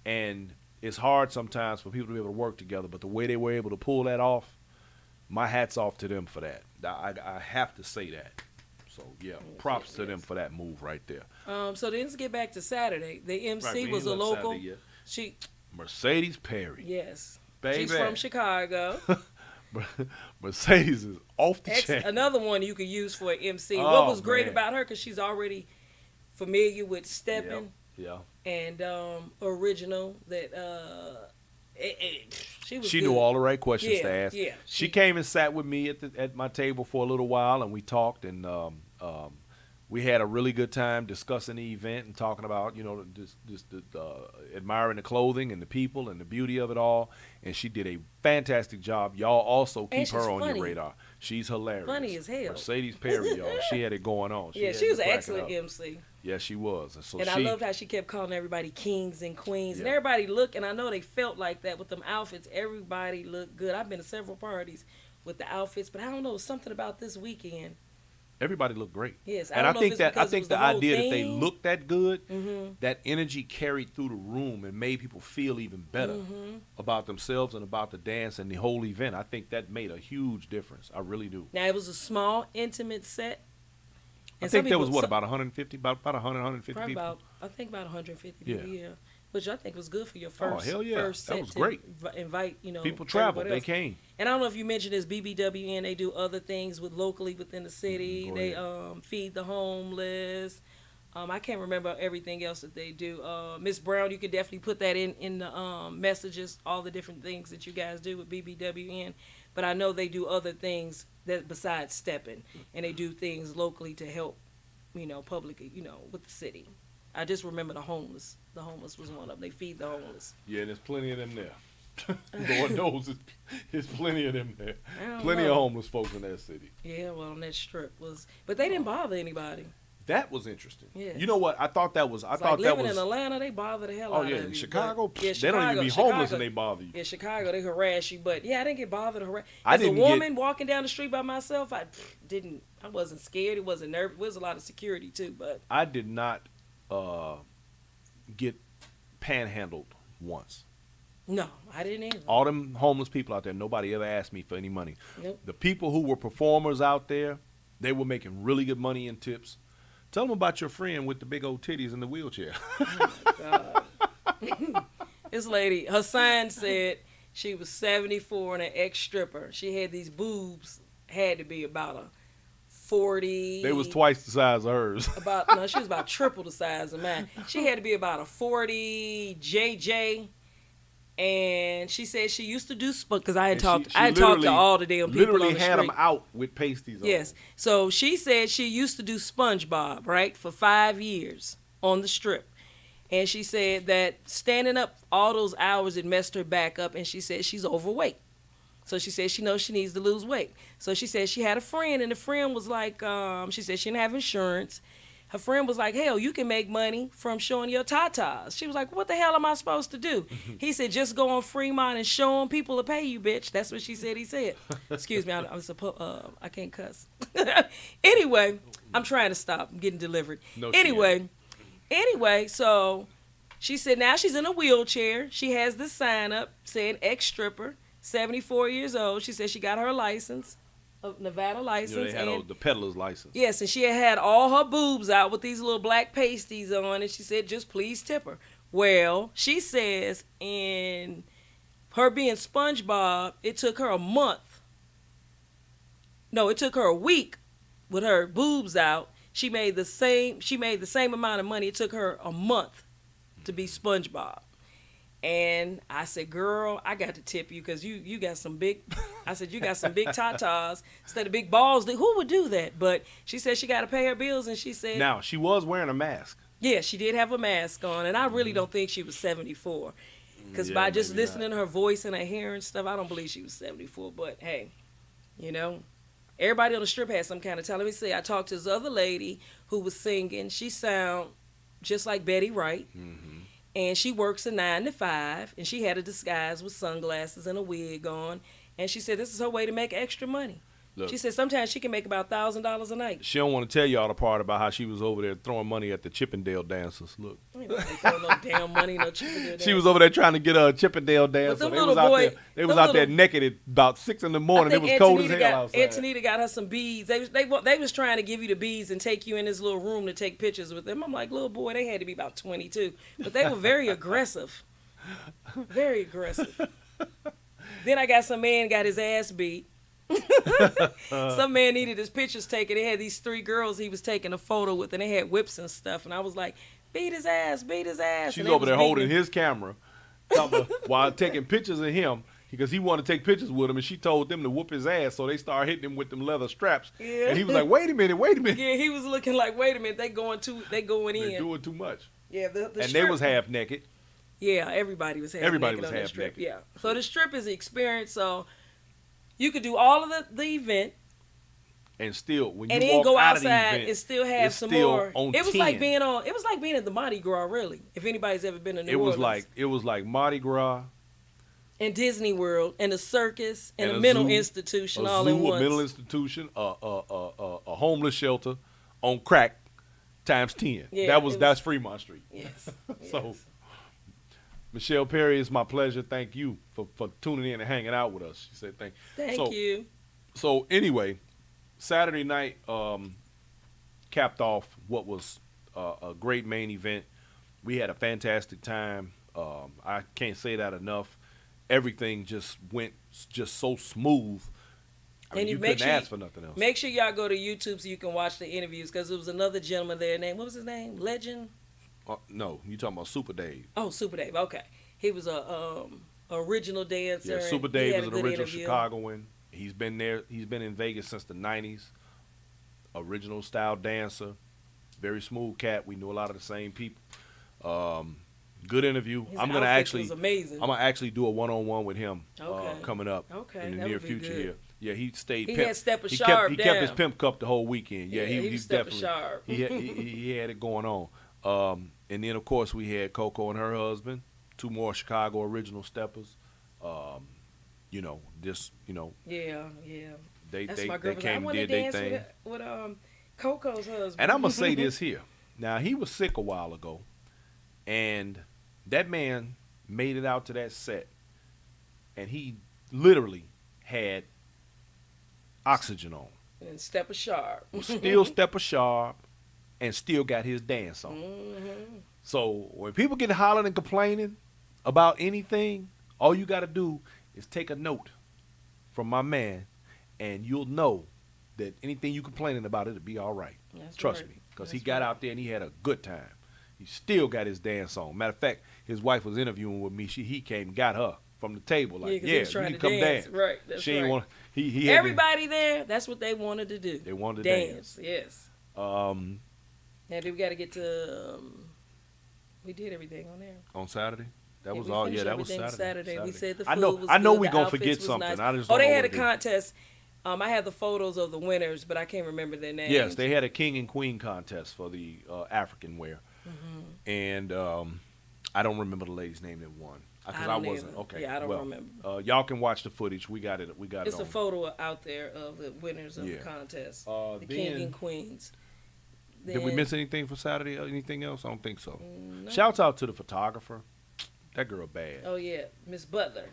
A: and it's hard sometimes for people to be able to work together, but the way they were able to pull that off, my hat's off to them for that. I have to say that. So yeah,
B: Yes,
A: props
B: yes,
A: to them
B: yes.
A: for that move right there.
B: So then let's get back to Saturday. The
A: Right,
B: MC
A: we
B: was
A: ain't
B: a
A: left
B: local.
A: Saturday yet.
B: She,
A: Mercedes Perry,
B: yes, she's
A: baby.
B: from Chicago.
A: Mercedes is off the chain.
B: Another one you could use for an MC. What
A: Oh,
B: was great
A: man.
B: about her, because she's already familiar with
A: Yep.
B: Steppin
A: Yeah.
B: and original, that she was
A: She
B: good.
A: knew all the right questions to
B: Yeah,
A: ask.
B: yeah.
A: She came and sat with me at my table for a little while, and we talked, and we had a really good time discussing the event and talking about, just admiring the clothing and the people and the beauty of it all. And she did a fantastic job. Y'all also
B: And
A: keep
B: she's
A: her on
B: funny.
A: your radar. She's hilarious.
B: Funny as hell.
A: Mercedes Perry, y'all. She had it going on.
B: Yeah,
A: had
B: she
A: me
B: was an
A: cracking
B: excellent
A: up.
B: MC.
A: Yeah, she was. And so
B: And I loved how she kept calling everybody kings and queens. And
A: Yeah.
B: everybody looked, and I know they felt like that with them outfits. Everybody looked good. I've been to several parties with the outfits, but I don't know, something about this weekend.
A: everybody looked great.
B: Yes, I
A: And
B: don't
A: I
B: know if
A: think
B: it's
A: that
B: because it was
A: the
B: the whole
A: idea that they
B: theme.
A: looked that good,
B: Mm-hmm.
A: that energy carried through the room and made people feel even better
B: Mm-hmm.
A: about themselves and about the dance and the whole event. I think that made a huge difference. I really do.
B: Now, it was a small, intimate set.
A: I
B: And
A: think
B: some
A: there was
B: people-
A: about 150, about 100, 150
B: Probably
A: people.
B: about 150
A: Yeah.
B: people, yeah. Which I think was good for your first,
A: hell yeah.
B: first
A: That
B: set
A: was
B: to
A: great.
B: invite,
A: People traveled.
B: everybody
A: They
B: else.
A: came.
B: And I don't know if you mentioned this, BBWN, they do other things locally within the city.
A: Go
B: They
A: ahead.
B: feed the homeless. I can't remember everything else that they do. Miss Brown, you could definitely put that in the messages, all the different things that you guys do with BBWN. But I know they do other things that besides stepping, and they do things locally to help, public, with the city. I just remember the homeless. The homeless was one of them. They feed the homeless.
A: Yeah, and there's plenty of them there. Lord knows there's plenty of them there.
B: I don't
A: Plenty
B: know.
A: of homeless folks in that city.
B: Yeah, well, on that strip but they didn't bother anybody.
A: That was interesting.
B: Yes.
A: You know what? I thought that was.
B: It's like living in Atlanta, they bother the hell
A: Oh
B: out
A: yeah,
B: of you.
A: in
B: but-
A: Chicago,
B: yeah,
A: they don't even be homeless and they bother you.
B: Yeah, Chicago, they harass you. But yeah, I didn't get bothered.
A: I
B: As a
A: didn't
B: woman walking down the street by myself, I wasn't scared. It wasn't nervous. There was a lot of security too, but
A: I did not get panhandled once.
B: no, I didn't either.
A: All them homeless people out there, nobody ever asked me for any money.
B: Nope.
A: The people who were performers out there, they were making really good money in tips. Tell them about your friend with the big old titties in the wheelchair.
B: God. This lady, her sign said she was 74 and an ex-stripper. She had these boobs, had to be about a 40.
A: They was twice the size of hers.
B: She was about triple the size of mine. She had to be about a 40 JJ. And she said she used to do because I had talked to all the damn people
A: Literally
B: on the
A: had
B: street.
A: them out with pasties on.
B: Yes. So she said she used to do SpongeBob, right, for 5 years on the strip. And she said that standing up all those hours, it messed her back up, and she said she's overweight. So she said she knows she needs to lose weight. So she said she had a friend, and the friend was like, she said she didn't have insurance. Her friend was like, hell, you can make money from showing your tatas. She was like, what the hell am I supposed to do? He said, just go on Fremont and show them, people will pay you, bitch. That's what she said he said. Excuse me, I can't cuss. Anyway, I'm trying to stop. I'm getting delivered.
A: No, she
B: Anyway, so she said now she's in a wheelchair. She has this sign up saying ex-stripper, 74 years old. She said she got her license, a Nevada license.
A: They had the peddler's license.
B: Yes, and she had all her boobs out with these little black pasties on, and she said, just please tip her. Well, she says in her being SpongeBob, it took her a month. No, it took her a week with her boobs out. She made the same amount of money. It took her a month to be SpongeBob. And I said, girl, I got to tip you because you got some big, I said, you got some big tatas instead of big balls. Who would do that? But she said she got to pay her bills, and she said.
A: Now, she was wearing a mask.
B: Yeah, she did have a mask on, and I really don't think she was 74. Because by just
A: maybe
B: listening to her voice and her hair and stuff, I don't believe she was 74. But hey, everybody on the strip had some kind of talent. Let me see, I talked to this other lady who was singing. She sound just like Betty Wright.
A: Mm-hmm.
B: And she works a 9 to 5, and she had a disguise with sunglasses and a wig on. And she said this is her way to make extra money.
A: Look,
B: She said sometimes she can make about $1,000 a night.
A: she don't want to tell y'all the part about how she was over there throwing money at the Chippendale dancers. Look.
B: Ain't nobody throwing no damn money, no Chippendale.
A: She was over there trying to get a Chippendale dancer.
B: them
A: They
B: little
A: was out
B: boy-
A: there. They was
B: them
A: out there
B: little-
A: naked at about 6 in the morning. It
B: I think
A: was cold as
B: Antonita
A: hell outside.
B: Antonita got her some beads. They was trying to give you the beads and take you in this little room to take pictures with them. I'm like, little boy, they had to be about 22, but they were very aggressive, very aggressive. Then I got some man got his ass beat. Some man needed his pictures taken. They had these 3 girls he was taking a photo with, and they had whips and stuff. And I was like, beat his ass, beat his ass.
A: She's
B: And they
A: over
B: was
A: there holding
B: beating
A: his camera while taking pictures of him because he wanted to take pictures with him, and she told them to whoop his ass, so they started hitting him with them leather straps.
B: Yeah.
A: And he was like, wait a minute.
B: Yeah, he was looking like, wait a minute, they going
A: They're
B: in.
A: doing too much.
B: Yeah, the
A: And they
B: strip-
A: was half naked.
B: Yeah, everybody was half
A: Everybody
B: naked
A: was
B: on the
A: half
B: strip.
A: naked.
B: Yeah, so the strip is the experience. So you could do all of the event
A: And still, when
B: and
A: you
B: then
A: walk
B: go
A: out of the
B: outside
A: event,
B: and still have
A: it's
B: some
A: still
B: more.
A: on
B: It was
A: 10.
B: like being on. It was like being at the Mardi Gras, really. If anybody's ever been to New Orleans.
A: it was like Mardi Gras,
B: And Disney World, and the circus, and,
A: And
B: a
A: a
B: mental
A: zoo,
B: institution
A: a
B: all
A: zoo,
B: in
A: a
B: once.
A: mental institution, a homeless shelter on crack times 10.
B: Yeah,
A: That's Fremont Street.
B: Yes.
A: So,
B: yes.
A: Michelle Perry, it's my pleasure. Thank you for tuning in and hanging out with us. She said thank
B: Thank you.
A: So anyway, Saturday night capped off what was a great main event. We had a fantastic time. I can't say that enough. Everything just went just so smooth. I mean,
B: And
A: you
B: make
A: couldn't
B: sure
A: ask for nothing else.
B: Make sure y'all go to YouTube so you can watch the interviews, because there was another gentleman there named, what was his name? Legend?
A: No, you talking about Super Dave.
B: Oh, Super Dave. Okay. He was a original dancer.
A: Yeah,
B: and
A: Super
B: he
A: Dave
B: had
A: is
B: a
A: an
B: good
A: original
B: interview.
A: Chicagoan. He's been there. He's been in Vegas since the 90s. Original style dancer. Very smooth cat. We knew a lot of the same people. Good interview.
B: His
A: I'm gonna
B: outfits was amazing.
A: I'm gonna actually do a one-on-one with him
B: Okay.
A: coming up
B: Okay,
A: in the
B: that
A: near
B: would be
A: future
B: good.
A: here. Yeah, he stayed.
B: He
A: pimp.
B: had Steppin
A: he
B: Sharp
A: kept his
B: down.
A: pimp cup the whole weekend. Yeah,
B: he
A: he
B: was Steppin
A: definitely
B: Sharp.
A: he had it going on. And then of course we had Coco and her husband, 2 more Chicago original steppers. You know, just
B: Yeah.
A: they
B: That's
A: they,
B: my
A: they
B: girl. I
A: came and
B: want to
A: did their
B: dance
A: thing.
B: with Coco's husband.
A: And I'm gonna say this here. Now he was sick a while ago, and that man made it out to that set, and he literally had oxygen on,
B: And Steppin Sharp.
A: was still Steppin Sharp, and still got his dance on.
B: Mm-hmm.
A: So when people get hollering and complaining about anything, all you got to do is take a note from my man, and you'll know that anything you complaining about, it'll be all right.
B: That's
A: Trust
B: right.
A: me, because
B: That's
A: he got
B: right.
A: out there and he had a good time. He still got his dance on. Matter of fact, his wife was interviewing with me. He came and got her from the table. Like,
B: 'cause he was
A: you
B: trying
A: need
B: to
A: to come
B: dance.
A: dance.
B: Right, that's
A: she ain't
B: right.
A: want. He had to-
B: Everybody there, that's what they wanted to do.
A: They wanted to
B: dance. Yes.
A: Um,
B: Now, we got to get to. We did everything on there.
A: on Saturday. That
B: Yeah,
A: was
B: we
A: all.
B: finished
A: Yeah, that was
B: everything
A: Saturday.
B: We said the
A: I
B: food
A: know.
B: was
A: I know
B: good,
A: we
B: the
A: gonna
B: outfits
A: forget
B: was
A: something.
B: nice.
A: I just
B: Oh,
A: don't
B: they
A: know
B: had a
A: what it is.
B: contest. I had the photos of the winners, but I can't remember their names.
A: Yes, they had a king and queen contest for the African wear,
B: Mm-hmm.
A: and I don't remember the lady's name that won because I
B: don't
A: wasn't.
B: either.
A: Okay,
B: Yeah, I don't
A: well,
B: remember.
A: Y'all can watch the footage. We got it.
B: It's
A: on.
B: a photo out there of the winners of
A: Yeah.
B: the contest,
A: Uh,
B: the king
A: then-
B: and queens.
A: Did we
B: Then-
A: miss anything for Saturday or anything else? I don't think so.
B: No.
A: Shouts out to the photographer. That girl bad.
B: Oh yeah, Miss Butler.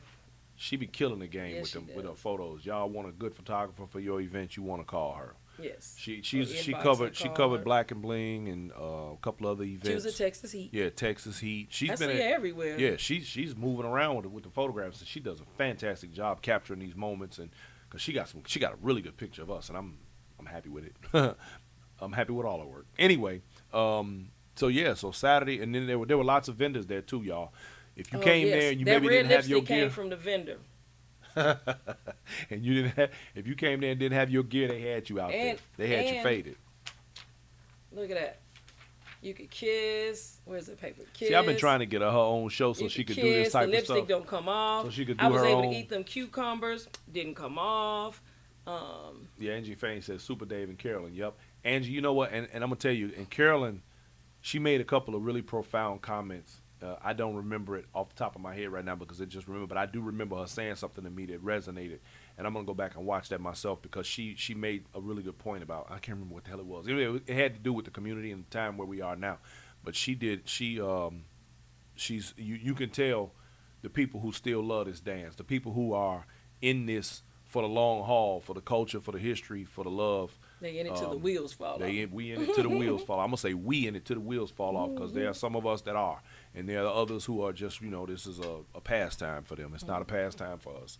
A: She be killing the game
B: Yes,
A: with
B: she
A: with her
B: does.
A: photos. Y'all want a good photographer for your event? You want to call her.
B: Yes.
A: She
B: inbox and
A: she
B: call
A: covered
B: her.
A: Black and Bling and a couple other events.
B: She was at Texas Heat.
A: Yeah, Texas Heat. She's
B: I
A: been
B: see her everywhere.
A: Yeah, she's moving around with the photographs, and she does a fantastic job capturing these moments. And because she got a really good picture of us, and I'm happy with it. I'm happy with all her work. Anyway, so Saturday, and then there were lots of vendors there too, y'all. If you came
B: yes.
A: there and you
B: that
A: maybe
B: red
A: didn't have your
B: lipstick
A: gear,
B: came from the vendor.
A: and you didn't have, if you came there and didn't have your gear, they had you out there.
B: And-
A: They had you
B: and-
A: faded.
B: Look at that. You could kiss. Where's the paper? Kiss.
A: See, I've been trying to get her own show so
B: You
A: she could
B: kiss.
A: do this type
B: the
A: of stuff.
B: lipstick don't come off.
A: So she could
B: I
A: do
B: was
A: her
B: able
A: own.
B: to eat them cucumbers. Didn't come off.
A: Yeah, Angie Fain says Super Dave and Carolyn. Yep. Angie, you know what? And I'm going to tell you, and Carolyn, she made a couple of really profound comments I don't remember it off the top of my head right now because it just remember. But I do remember her saying something to me that resonated, and I'm gonna go back and watch that myself because she made a really good point about. I can't remember what the hell it was. It had to do with the community and the time where we are now. But she did. She's you can tell the people who still love this dance, the people who are in this for the long haul, for the culture, for the history, for the love.
B: They in it till the wheels fall off.
A: We in it till the wheels fall off. I'm going to say we in it till the wheels fall off because there are some of us that are. And there are others who are just, this is a pastime for them. It's not a pastime for us.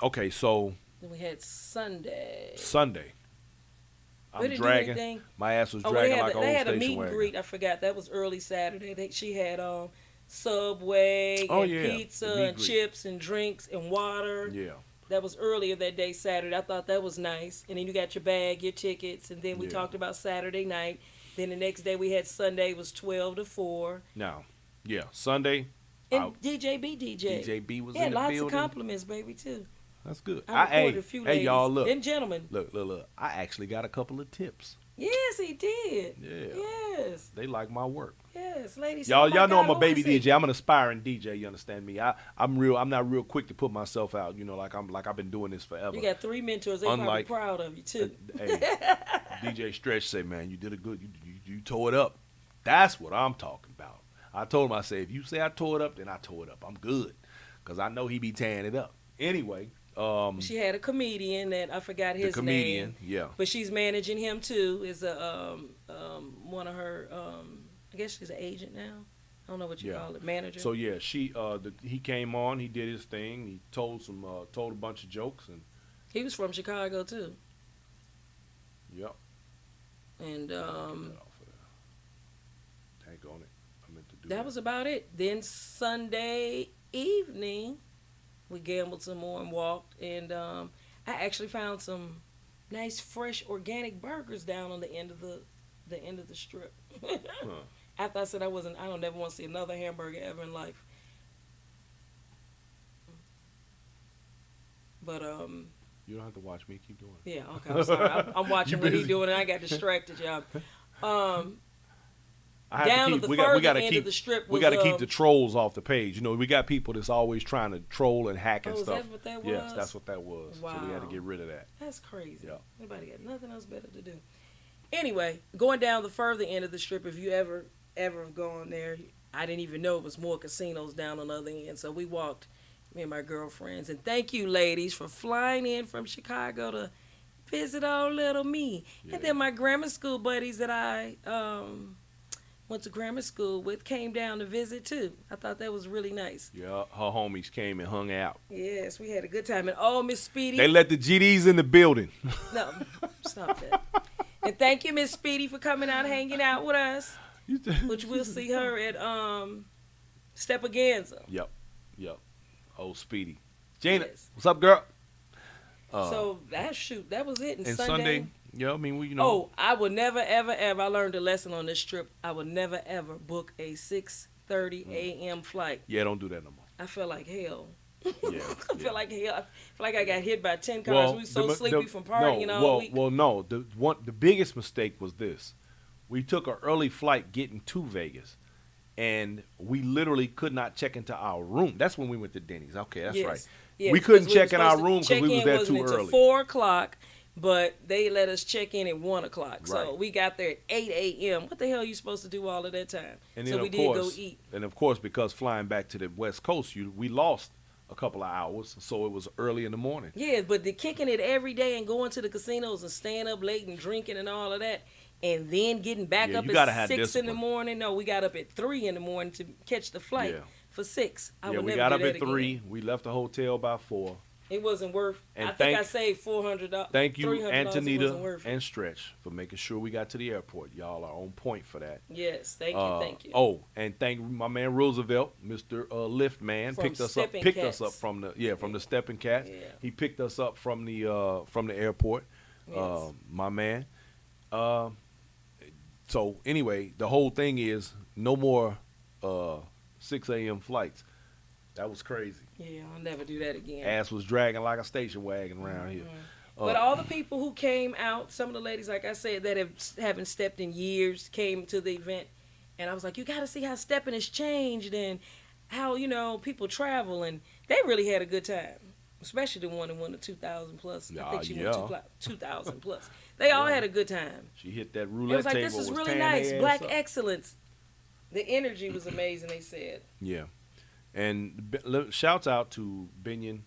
A: Okay, so.
B: Then we had Sunday.
A: I'm dragging. My ass was dragging like an old station wagon.
B: They had a meet and greet. I forgot. That was early Saturday. She had Subway and pizza and chips and drinks and water.
A: Yeah.
B: That was earlier that day, Saturday. I thought that was nice. And then you got your bag, your tickets, and then we talked about Saturday night. Then the next day we had Sunday, was 12 to 4.
A: Now, Sunday.
B: And DJ B was in the building. Yeah, lots of compliments, baby, too.
A: That's good.
B: I recorded a few ladies.
A: Hey, y'all, look.
B: And gentlemen.
A: Look. I actually got a couple of tips.
B: Yes, he did.
A: Yeah.
B: Yes.
A: They like my work.
B: Yes, ladies.
A: Y'all know I'm a baby DJ. I'm an aspiring DJ. You understand me? I'm not real quick to put myself out. Like I've been doing this forever.
B: You got 3 mentors. They probably proud of you too.
A: Hey, DJ Stretch said, "Man, you did a good. You tore it up. That's what I'm talking about." I told him, I said, "If you say I tore it up, then I tore it up. I'm good, because I know he be tearing it up." Anyway.
B: She had a comedian that I forgot his name.
A: Yeah.
B: But she's managing him too. Is one of her. I guess she's an agent now. I don't know what you call it, manager.
A: So he came on. He did his thing. He told a bunch of jokes, and
B: he was from Chicago too.
A: Yep.
B: And
A: Tank on it. I meant to do
B: that was about it. Then Sunday evening, we gambled some more and walked, and I actually found some nice, fresh, organic burgers down on the end of the strip. After I said I don't never want to see another hamburger ever in life. But
A: you don't have to watch me. Keep doing it.
B: Yeah, okay. I'm sorry. I'm watching what he's doing, and I got distracted, y'all. Down at the further end of the strip.
A: We got to keep the trolls off the page. We got people that's always trying to troll and hack and stuff.
B: Is that what that was?
A: Yes, that's what that was.
B: Wow.
A: So we had to get rid of that.
B: That's crazy.
A: Yeah.
B: Nobody got nothing else better to do. Anyway, going down the further end of the strip, if you ever have gone there, I didn't even know it was more casinos down on the other end. So we walked, me and my girlfriends. And thank you, ladies, for flying in from Chicago to visit old little me. Yeah. And then my grammar school buddies that I went to grammar school with came down to visit too. I thought that was really nice.
A: Yeah, her homies came and hung out.
B: Yes, we had a good time. And Miss Speedy.
A: They let the GDs in the building.
B: No, stop that. And thank you, Miss Speedy, for coming out, hanging out with us. Which we'll see her at Steppaganza.
A: Yep. Old Speedy. Gina,
B: yes.
A: What's up, girl?
B: So that was it. And
A: Sunday. Yeah, I mean,
B: I would never, ever, ever. I learned a lesson on this trip. I would never, ever book a 6:30 a.m. flight.
A: Yeah, don't do that no more.
B: I felt like hell.
A: Yeah,
B: I feel like hell. I feel like I got hit by 10 cars. We were so sleepy from partying all week.
A: Well, no. The biggest mistake was this. We took an early flight getting to Vegas, and we literally could not check into our room. That's when we went to Denny's. Okay, that's right.
B: Yes,
A: we couldn't check in our room because we was there too early.
B: 4 o'clock, but they let us check in at 1 o'clock.
A: Right.
B: So we got there at 8 a.m. What the hell are you supposed to do all of that time?
A: And then
B: so we did go eat.
A: And of course, because flying back to the West Coast, we lost a couple of hours, so it was early in the morning.
B: Yeah, but the kicking it every day and going to the casinos and staying up late and drinking and all of that, and then getting back up at 6 in the morning. No, we got up at 3 in the morning to catch the flight for 6.
A: We got up at 3. We left the hotel by 4.
B: It wasn't worth. I think I saved $400.
A: Thank you, Antonita and Stretch, for making sure we got to the airport. Y'all are on point for that.
B: Yes, thank you.
A: Oh, and thank my man Roosevelt, Mr. Lift Man, picked us up from the Steppin Cats.
B: Yeah.
A: He picked us up from the airport.
B: Yes.
A: My man. So anyway, the whole thing is no more 6 a.m. flights. That was crazy.
B: Yeah, I'll never do that again.
A: Ass was dragging like a station wagon around here.
B: But all the people who came out, some of the ladies, like I said, that haven't stepped in years, came to the event, And I was like, you got to see how Steppin has changed and how, people travel. And they really had a good time, especially the one that won the 2,000 plus. I think she
A: Yeah.
B: won 2,000 plus. They all had a good time.
A: She hit that
B: It
A: roulette
B: was like,
A: table.
B: this is
A: was
B: really
A: tearing
B: nice.
A: their
B: Black
A: ass up.
B: excellence. The energy was amazing, they said.
A: Yeah. And shouts out to Binion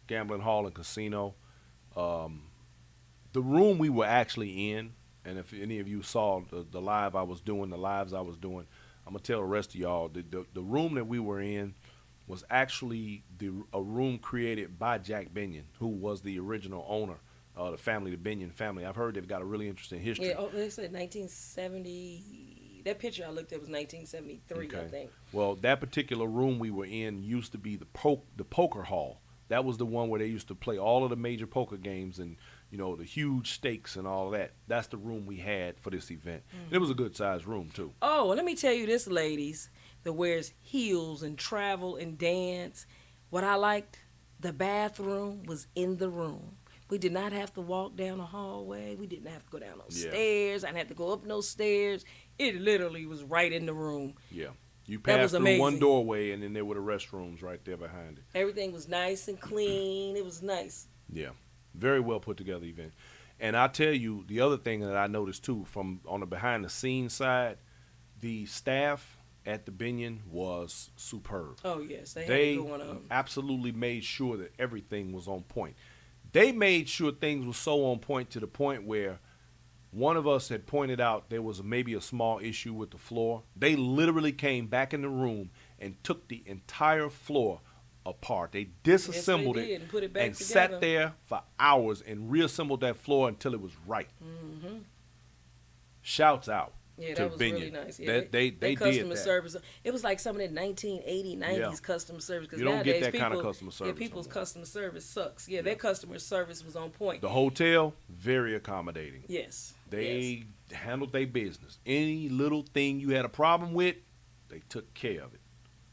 A: Gambling Hall and Casino. The room we were actually in, and if any of you saw the lives I was doing, I'm going to tell the rest of y'all, the room that we were in was actually a room created by Jack Binion, who was the original owner, the Binion family. I've heard they've got a really interesting history.
B: Yeah, they said 1970. That picture I looked at was 1973,
A: Okay.
B: I think.
A: Well, that particular room we were in used to be the poker hall. That was the one where they used to play all of the major poker games and, the huge stakes and all of that. That's the room we had for this event. And it was a good-sized room, too.
B: Oh, well, let me tell you this, ladies, that wears heels and travel and dance. What I liked, the bathroom was in the room. We did not have to walk down the hallway. We didn't have to go down those stairs. I didn't have to go up no stairs. It literally was right in the room.
A: Yeah. You passed through
B: amazing.
A: one doorway, and then there were the restrooms right there behind it.
B: Everything was nice and clean. It was nice.
A: Yeah. Very well put together event. And I tell you, the other thing that I noticed, too, from on the behind-the-scenes side, the staff at the Binion was superb.
B: Oh, yes. They had it going on.
A: Absolutely made sure that everything was on point. They made sure things were so on point to the point where one of us had pointed out there was maybe a small issue with the floor. They literally came back in the room and took the entire floor apart. They disassembled
B: it and put it back together.
A: sat there for hours and reassembled that floor until it was right.
B: Mm-hmm.
A: Shouts out.
B: Yeah,
A: to
B: that was
A: Binion.
B: really nice. Yeah,
A: they
B: customer
A: did that.
B: service. It was like some of that 1980s, 90s customer service. Because
A: You don't
B: nowadays
A: get that kind of
B: people,
A: customer service.
B: people's
A: no more.
B: customer service sucks. Yeah, their customer service was on point.
A: The hotel, very accommodating.
B: Yes.
A: They handled their business. Any little thing you had a problem with, they took care of it.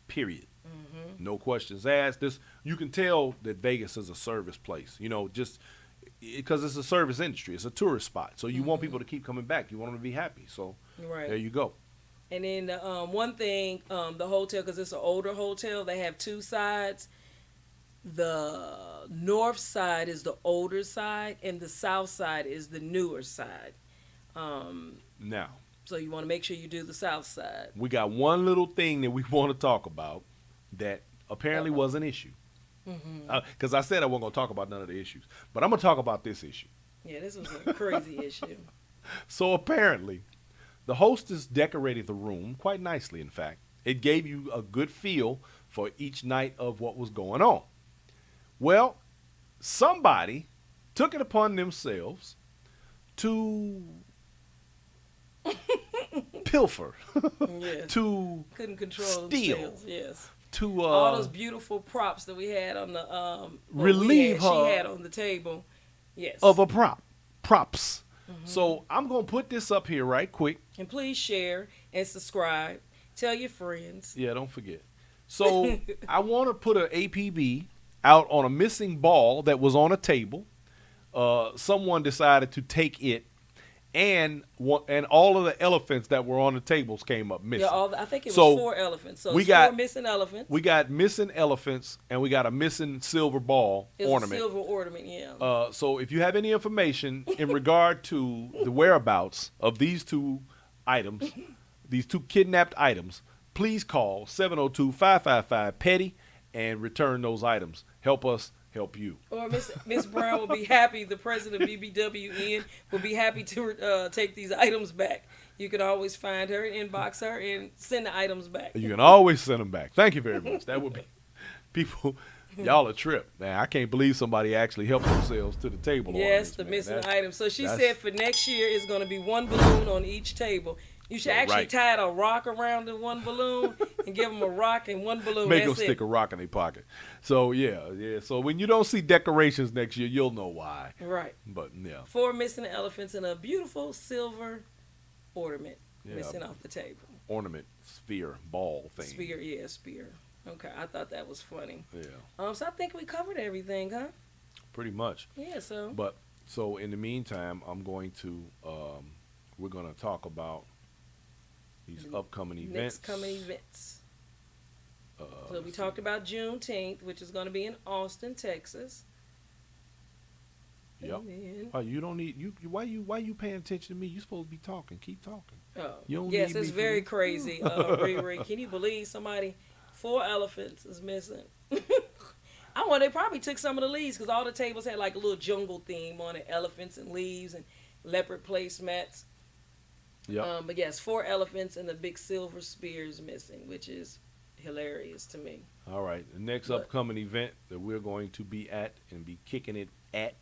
A: Period.
B: Mm-hmm.
A: No questions asked. You can tell that Vegas is a service place. Just because it's a service industry. It's a tourist spot. So you want people to keep coming back. You want them to be happy. So
B: Right.
A: there you go.
B: And then one thing, the hotel, because it's an older hotel, they have two sides. The north side is the older side, and the south side is the newer side.
A: Now,
B: So you want to make sure you do the south side.
A: we got one little thing that we want to talk about that apparently was an issue. Because I said I wasn't going to talk about none of the issues. But I'm going to talk about this issue.
B: Yeah, this was a crazy issue.
A: So apparently, the hostess decorated the room quite nicely, in fact. It gave you a good feel for each night of what was going on. Well, somebody took it upon themselves to pilfer,
B: Yes.
A: to
B: Couldn't control
A: steal,
B: themselves. Yes.
A: to
B: All those beautiful props that we had on the
A: relieve
B: she
A: her
B: had on the table. Yes.
A: of a props. So I'm going to put this up here right quick.
B: And please share and subscribe. Tell your friends.
A: Yeah, don't forget. So I want to put an APB out on a missing ball that was on a table. Someone decided to take it, and all of the elephants that were on the tables came up missing.
B: Yeah, I think it was
A: So
B: 4 elephants. So
A: we
B: it's
A: got
B: 4 missing elephants.
A: We got missing elephants, and we got a missing silver ball
B: It's
A: ornament.
B: a silver ornament, yeah.
A: So if you have any information in regard to the whereabouts of these two items, these two kidnapped items, please call 702-555-PETTY and return those items. Help us help you.
B: Or Miss Brown will be happy. The president of BBWN will be happy to take these items back. You can always find her, inbox her, and send the items back.
A: You can always send them back. Thank you very much. That would be people. Y'all a trip, man. I can't believe somebody actually helped themselves to the table.
B: Yes,
A: on
B: the
A: this, man.
B: missing item. So she said for next year it's going to be 1 balloon on each table. You should actually tie a rock around the 1 balloon and give them a rock and 1 balloon.
A: Make them
B: That's
A: stick a rock in their pocket. So yeah. So when you don't see decorations next year, you'll know why.
B: Right.
A: But yeah.
B: 4 missing elephants and a beautiful silver ornament missing off the table.
A: Ornament, sphere, ball thing.
B: Spear, yeah, spear. Okay, I thought that was funny.
A: Yeah.
B: So I think we covered everything, huh?
A: Pretty much.
B: Yeah. So.
A: But so in the meantime, I'm going to we're going to talk about These upcoming events.
B: Next coming events. So we talked about Juneteenth, which is going to be in Austin, Texas.
A: Yep. Oh, you don't need you. Why you paying attention to me? You supposed to be talking. Keep talking.
B: Oh,
A: you don't
B: yes,
A: need
B: it's
A: me
B: very crazy. Riri, can you believe 4 elephants is missing? I wonder, they probably took some of the leaves because all the tables had like a little jungle theme on it, elephants and leaves and leopard placemats.
A: Yeah.
B: But yes, 4 elephants and the big silver spears missing, which is hilarious to me.
A: All right. The next upcoming event that we're going to be at and be kicking it at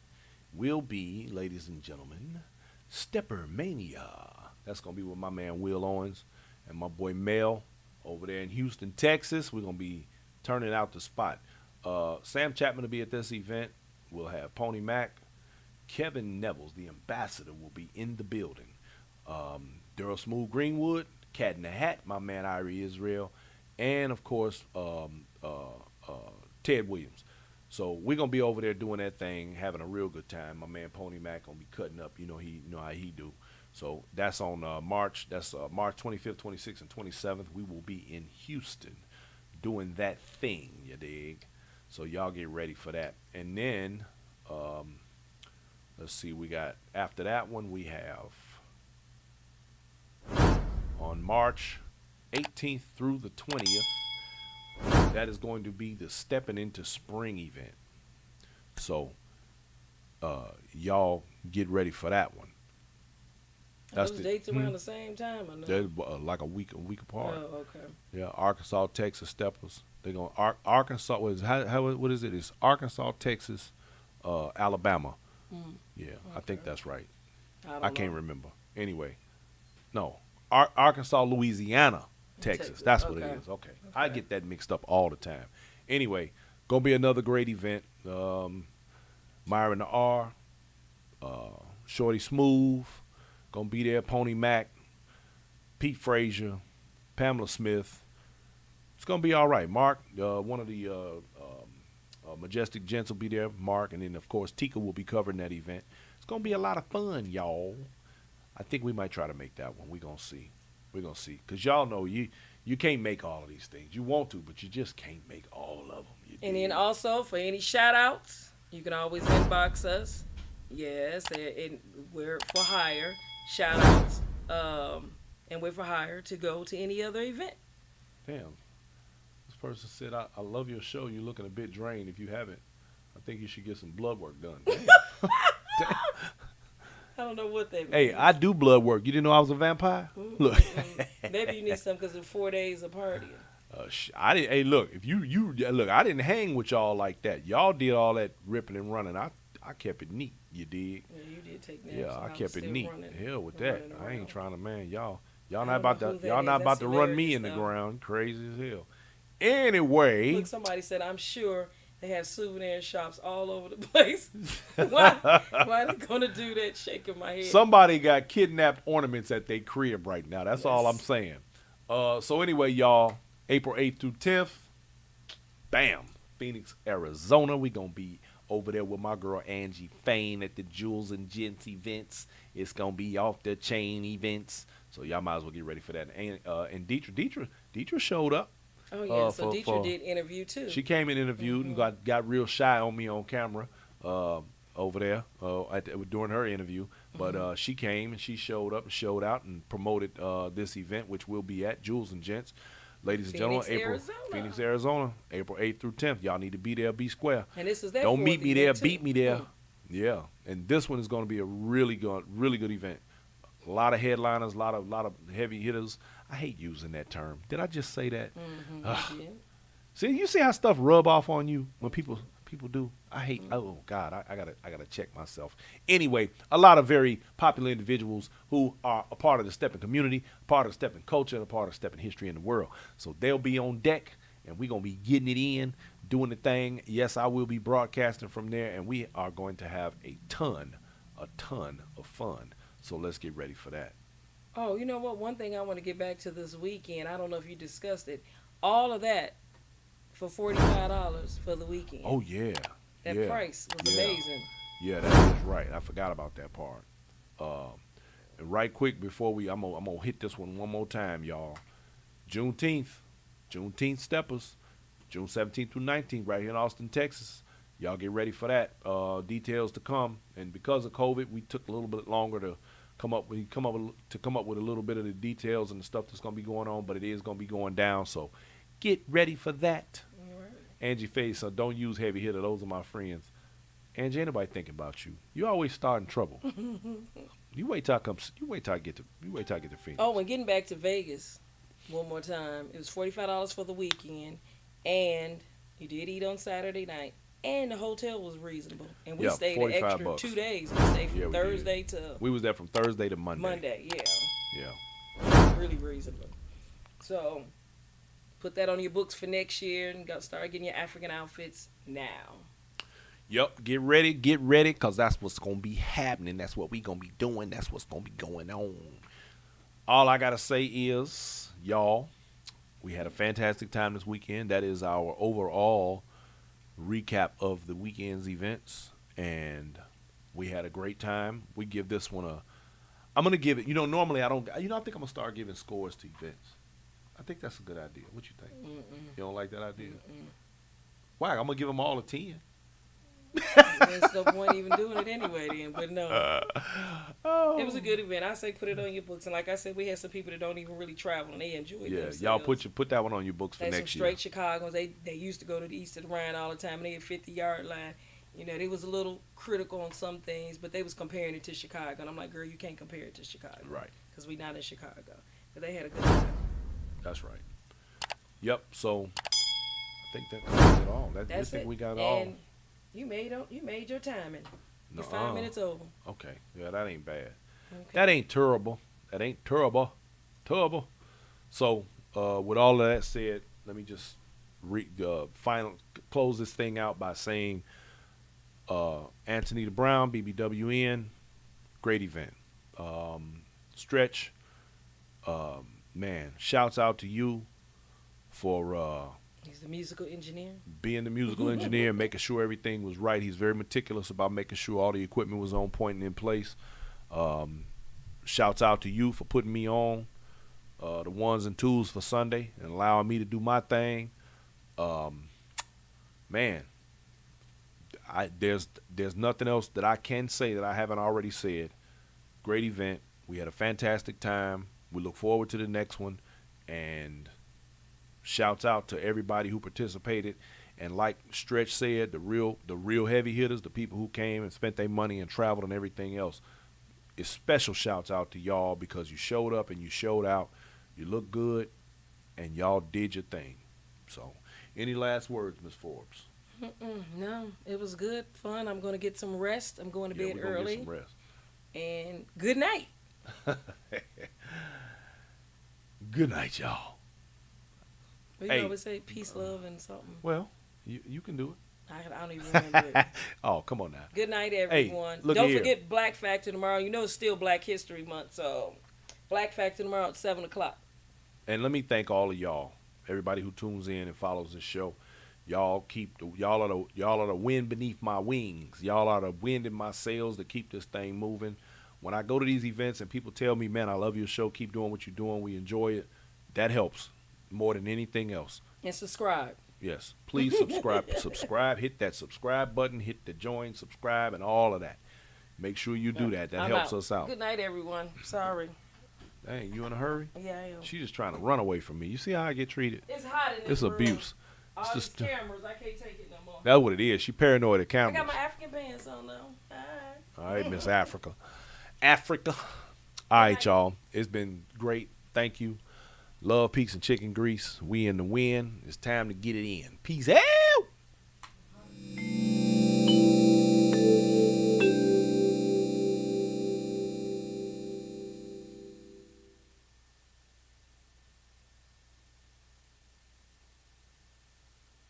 A: will be, ladies and gentlemen, Stepper Mania. That's going to be with my man Will Owens and my boy Mel over there in Houston, Texas. We're going to be turning out the spot. Sam Chapman will be at this event. We'll have Pony Mac. Kevin Nevels, the ambassador, will be in the building. Daryl Smooth Greenwood, Cat in the Hat, my man Irie Israel, and of course Ted Williams. So we're gonna be over there doing that thing, having a real good time. My man Pony Mac gonna be cutting up. You know how he do. So that's on March 25th, 26th, and 27th. We will be in Houston doing that thing. You dig? So y'all get ready for that. And then let's see, we got after that one we have on March 18th through the 20th. That is going to be the Stepping into Spring event. So y'all get ready for that one.
B: That's those dates around the same time, or no?
A: They're like a week apart.
B: Oh, okay.
A: Yeah, Arkansas, Texas Steppers. They're going Arkansas. What is it? It's Arkansas, Texas, Alabama. Yeah, okay. I think that's right. I can't remember. Anyway, no, Arkansas, Louisiana, Texas. That's what it is. Okay. I get that mixed up all the time. Anyway, gonna be another great event. Myron the R, Shorty Smooth, gonna be there. Pony Mac, Pete Frazier, Pamela Smith. It's gonna be all right. Mark, one of the Majestic Gents will be there. Mark, and then of course Tika will be covering that event. It's gonna be a lot of fun, y'all. I think we might try to make that one. We're gonna see. Cause y'all know you can't make all of these things. You want to, but you just can't make all of them.
B: And then also for any shout outs, you can always inbox us. Yes, we're for hire. Shout outs. And we're for hire to go to any other event.
A: Damn. This person said, I love your show. You're looking a bit drained. If you haven't, I think you should get some blood work done. Damn.
B: I don't know what they mean.
A: Hey, I do blood work. You didn't know I was a vampire?
B: Mm-hmm.
A: Look.
B: Maybe you need some because of 4 days of partying.
A: I didn't. Hey, look. If you look, I didn't hang with y'all like that. Y'all did all that ripping and running. I kept it neat. You dig?
B: Yeah, you did take naps.
A: Yeah, I kept it neat. Hell with that. I ain't trying to, man. Y'all not about to run me in the ground. Crazy as hell. Anyway.
B: Look, somebody said, I'm sure they have souvenir shops all over the place. Why are they going to do that? Shaking my head.
A: Somebody got kidnapped ornaments at their crib right now. That's all I'm saying. So anyway, y'all, April 8th through 10th, bam, Phoenix, Arizona. We going to be over there with my girl Angie Fain at the Jules and Gents events. It's going to be off the chain events. So y'all might as well get ready for that. And Deidre showed up.
B: Oh, yeah. So Deidre did interview, too.
A: She came and interviewed and got real shy on me on camera over there during her interview. But she came and she showed up and showed out and promoted this event, which will be at Jules and Gents. Ladies and gentlemen, Phoenix, Arizona, April 8th through 10th. Y'all need to be there, be square.
B: And this is that.
A: Don't meet me there, beat me there. Yeah. And this one is going to be a really good event. A lot of headliners, a lot of heavy hitters. I hate using that term. Did I just say that?
B: Mm-hmm.
A: See, you see how stuff rub off on you when people do. I hate. Oh God, I gotta check myself. Anyway, a lot of very popular individuals who are a part of the Steppin community, a part of the Steppin culture, and a part of Steppin history in the world. So they'll be on deck, and we're gonna be getting it in, doing the thing. Yes, I will be broadcasting from there, and we are going to have a ton of fun. So let's get ready for that.
B: Oh, you know what? One thing I want to get back to this weekend, I don't know if you discussed it. All of that for $45 for the weekend.
A: Oh, yeah.
B: That price was amazing.
A: Yeah, that is right. I forgot about that part. And right quick before I'm gonna hit this one more time, y'all. Juneteenth, Juneteenth steppers, June 17th through 19th, right here in Austin, Texas. Y'all get ready for that. Details to come. And because of COVID, we took a little bit longer to come up with a little bit of the details and the stuff that's gonna be going on, but it is gonna be going down. So get ready for that.
B: All right.
A: Angie Faye, so don't use heavy hitter. Those are my friends. Angie, ain't nobody thinking about you. You always starting trouble. You wait till I get to Phoenix.
B: Oh, and getting back to Vegas one more time. It was $45 for the weekend, and you did eat on Saturday night, and the hotel was reasonable. And we stayed an extra
A: $45.
B: 2 days. We stayed from Thursday to
A: we was there from Thursday to Monday.
B: Monday, yeah.
A: Yeah.
B: Really reasonable. So put that on your books for next year and start getting your African outfits now.
A: Yep, get ready, because that's what's going to be happening. That's what we going to be doing. That's what's going to be going on. All I got to say is, y'all, we had a fantastic time this weekend. That is our overall recap of the weekend's events, and we had a great time. We give this one I'm going to give it, normally I think I'm going to start giving scores to events. I think that's a good idea. What you think? You don't like that idea? Why? I'm going to give them all a 10.
B: There's no point even doing it anyway then, but no. It was a good event. I say put it on your books. And like I said, we had some people that don't even really travel and they enjoyed themselves.
A: Y'all put that one on your books for
B: There's
A: next
B: some
A: year.
B: straight Chicagoans. They used to go to the east of the Rhine all the time and they had 50-yard line. They was a little critical on some things, but they was comparing it to Chicago. And I'm like, girl, you can't compare it to Chicago.
A: Right.
B: Because we not in Chicago. But they had a good time.
A: That's right. Yep, so I think that covers it all. I think
B: it.
A: we got it all.
B: And you made your timing. You're 5 minutes over.
A: Okay. Yeah, that ain't bad.
B: Okay.
A: That ain't terrible. Terrible. So, with all of that said, let me just close this thing out by saying Anthony Brown, BBWN, great event. Stretch, man, shouts out to you for
B: He's the musical engineer.
A: being the musical engineer, making sure everything was right. He's very meticulous about making sure all the equipment was on point and in place. Shouts out to you for putting me on the ones and twos for Sunday and allowing me to do my thing. Man, there's nothing else that I can say that I haven't already said. Great event. We had a fantastic time. We look forward to the next one. And shouts out to everybody who participated. And like Stretch said, the real heavy hitters, the people who came and spent their money and traveled and everything else. It's special shouts out to y'all because you showed up and you showed out. You look good and y'all did your thing. So, any last words, Ms. Forbes?
B: No, it was good, fun. I'm going to get some rest. I'm going to bed
A: we're gonna
B: early.
A: get some rest.
B: And good night.
A: Good night, y'all.
B: You always say peace, love, and something.
A: Well, you can do it.
B: I don't even remember it.
A: Oh, come on now.
B: Good night, everyone.
A: Look
B: Don't
A: here.
B: forget Black Factor tomorrow. It's still Black History Month, so Black Factor tomorrow at 7 o'clock.
A: And let me thank all of y'all, everybody who tunes in and follows this show. Y'all are the wind beneath my wings. Y'all are the wind in my sails to keep this thing moving. When I go to these events and people tell me, man, I love your show, keep doing what you're doing, we enjoy it, that helps more than anything else.
B: And subscribe.
A: Yes, please subscribe, hit that subscribe button, hit the join, subscribe, and all of that. Make sure you do that. That helps us out.
B: Good night, everyone. Sorry.
A: Dang, you in a hurry?
B: Yeah, I am.
A: She's just trying to run away from me. You see how I get treated?
B: It's hot in this
A: It's
B: room.
A: abuse.
B: All
A: It's
B: these cameras, I can't take it no more.
A: That's what it is. She paranoid of
B: I
A: cameras.
B: got my African pants on, though. All
A: All right, Miss Africa. All right, y'all. It's been great. Thank you. Love, peace, and chicken grease. We in the win. It's time to get it in. Peace out.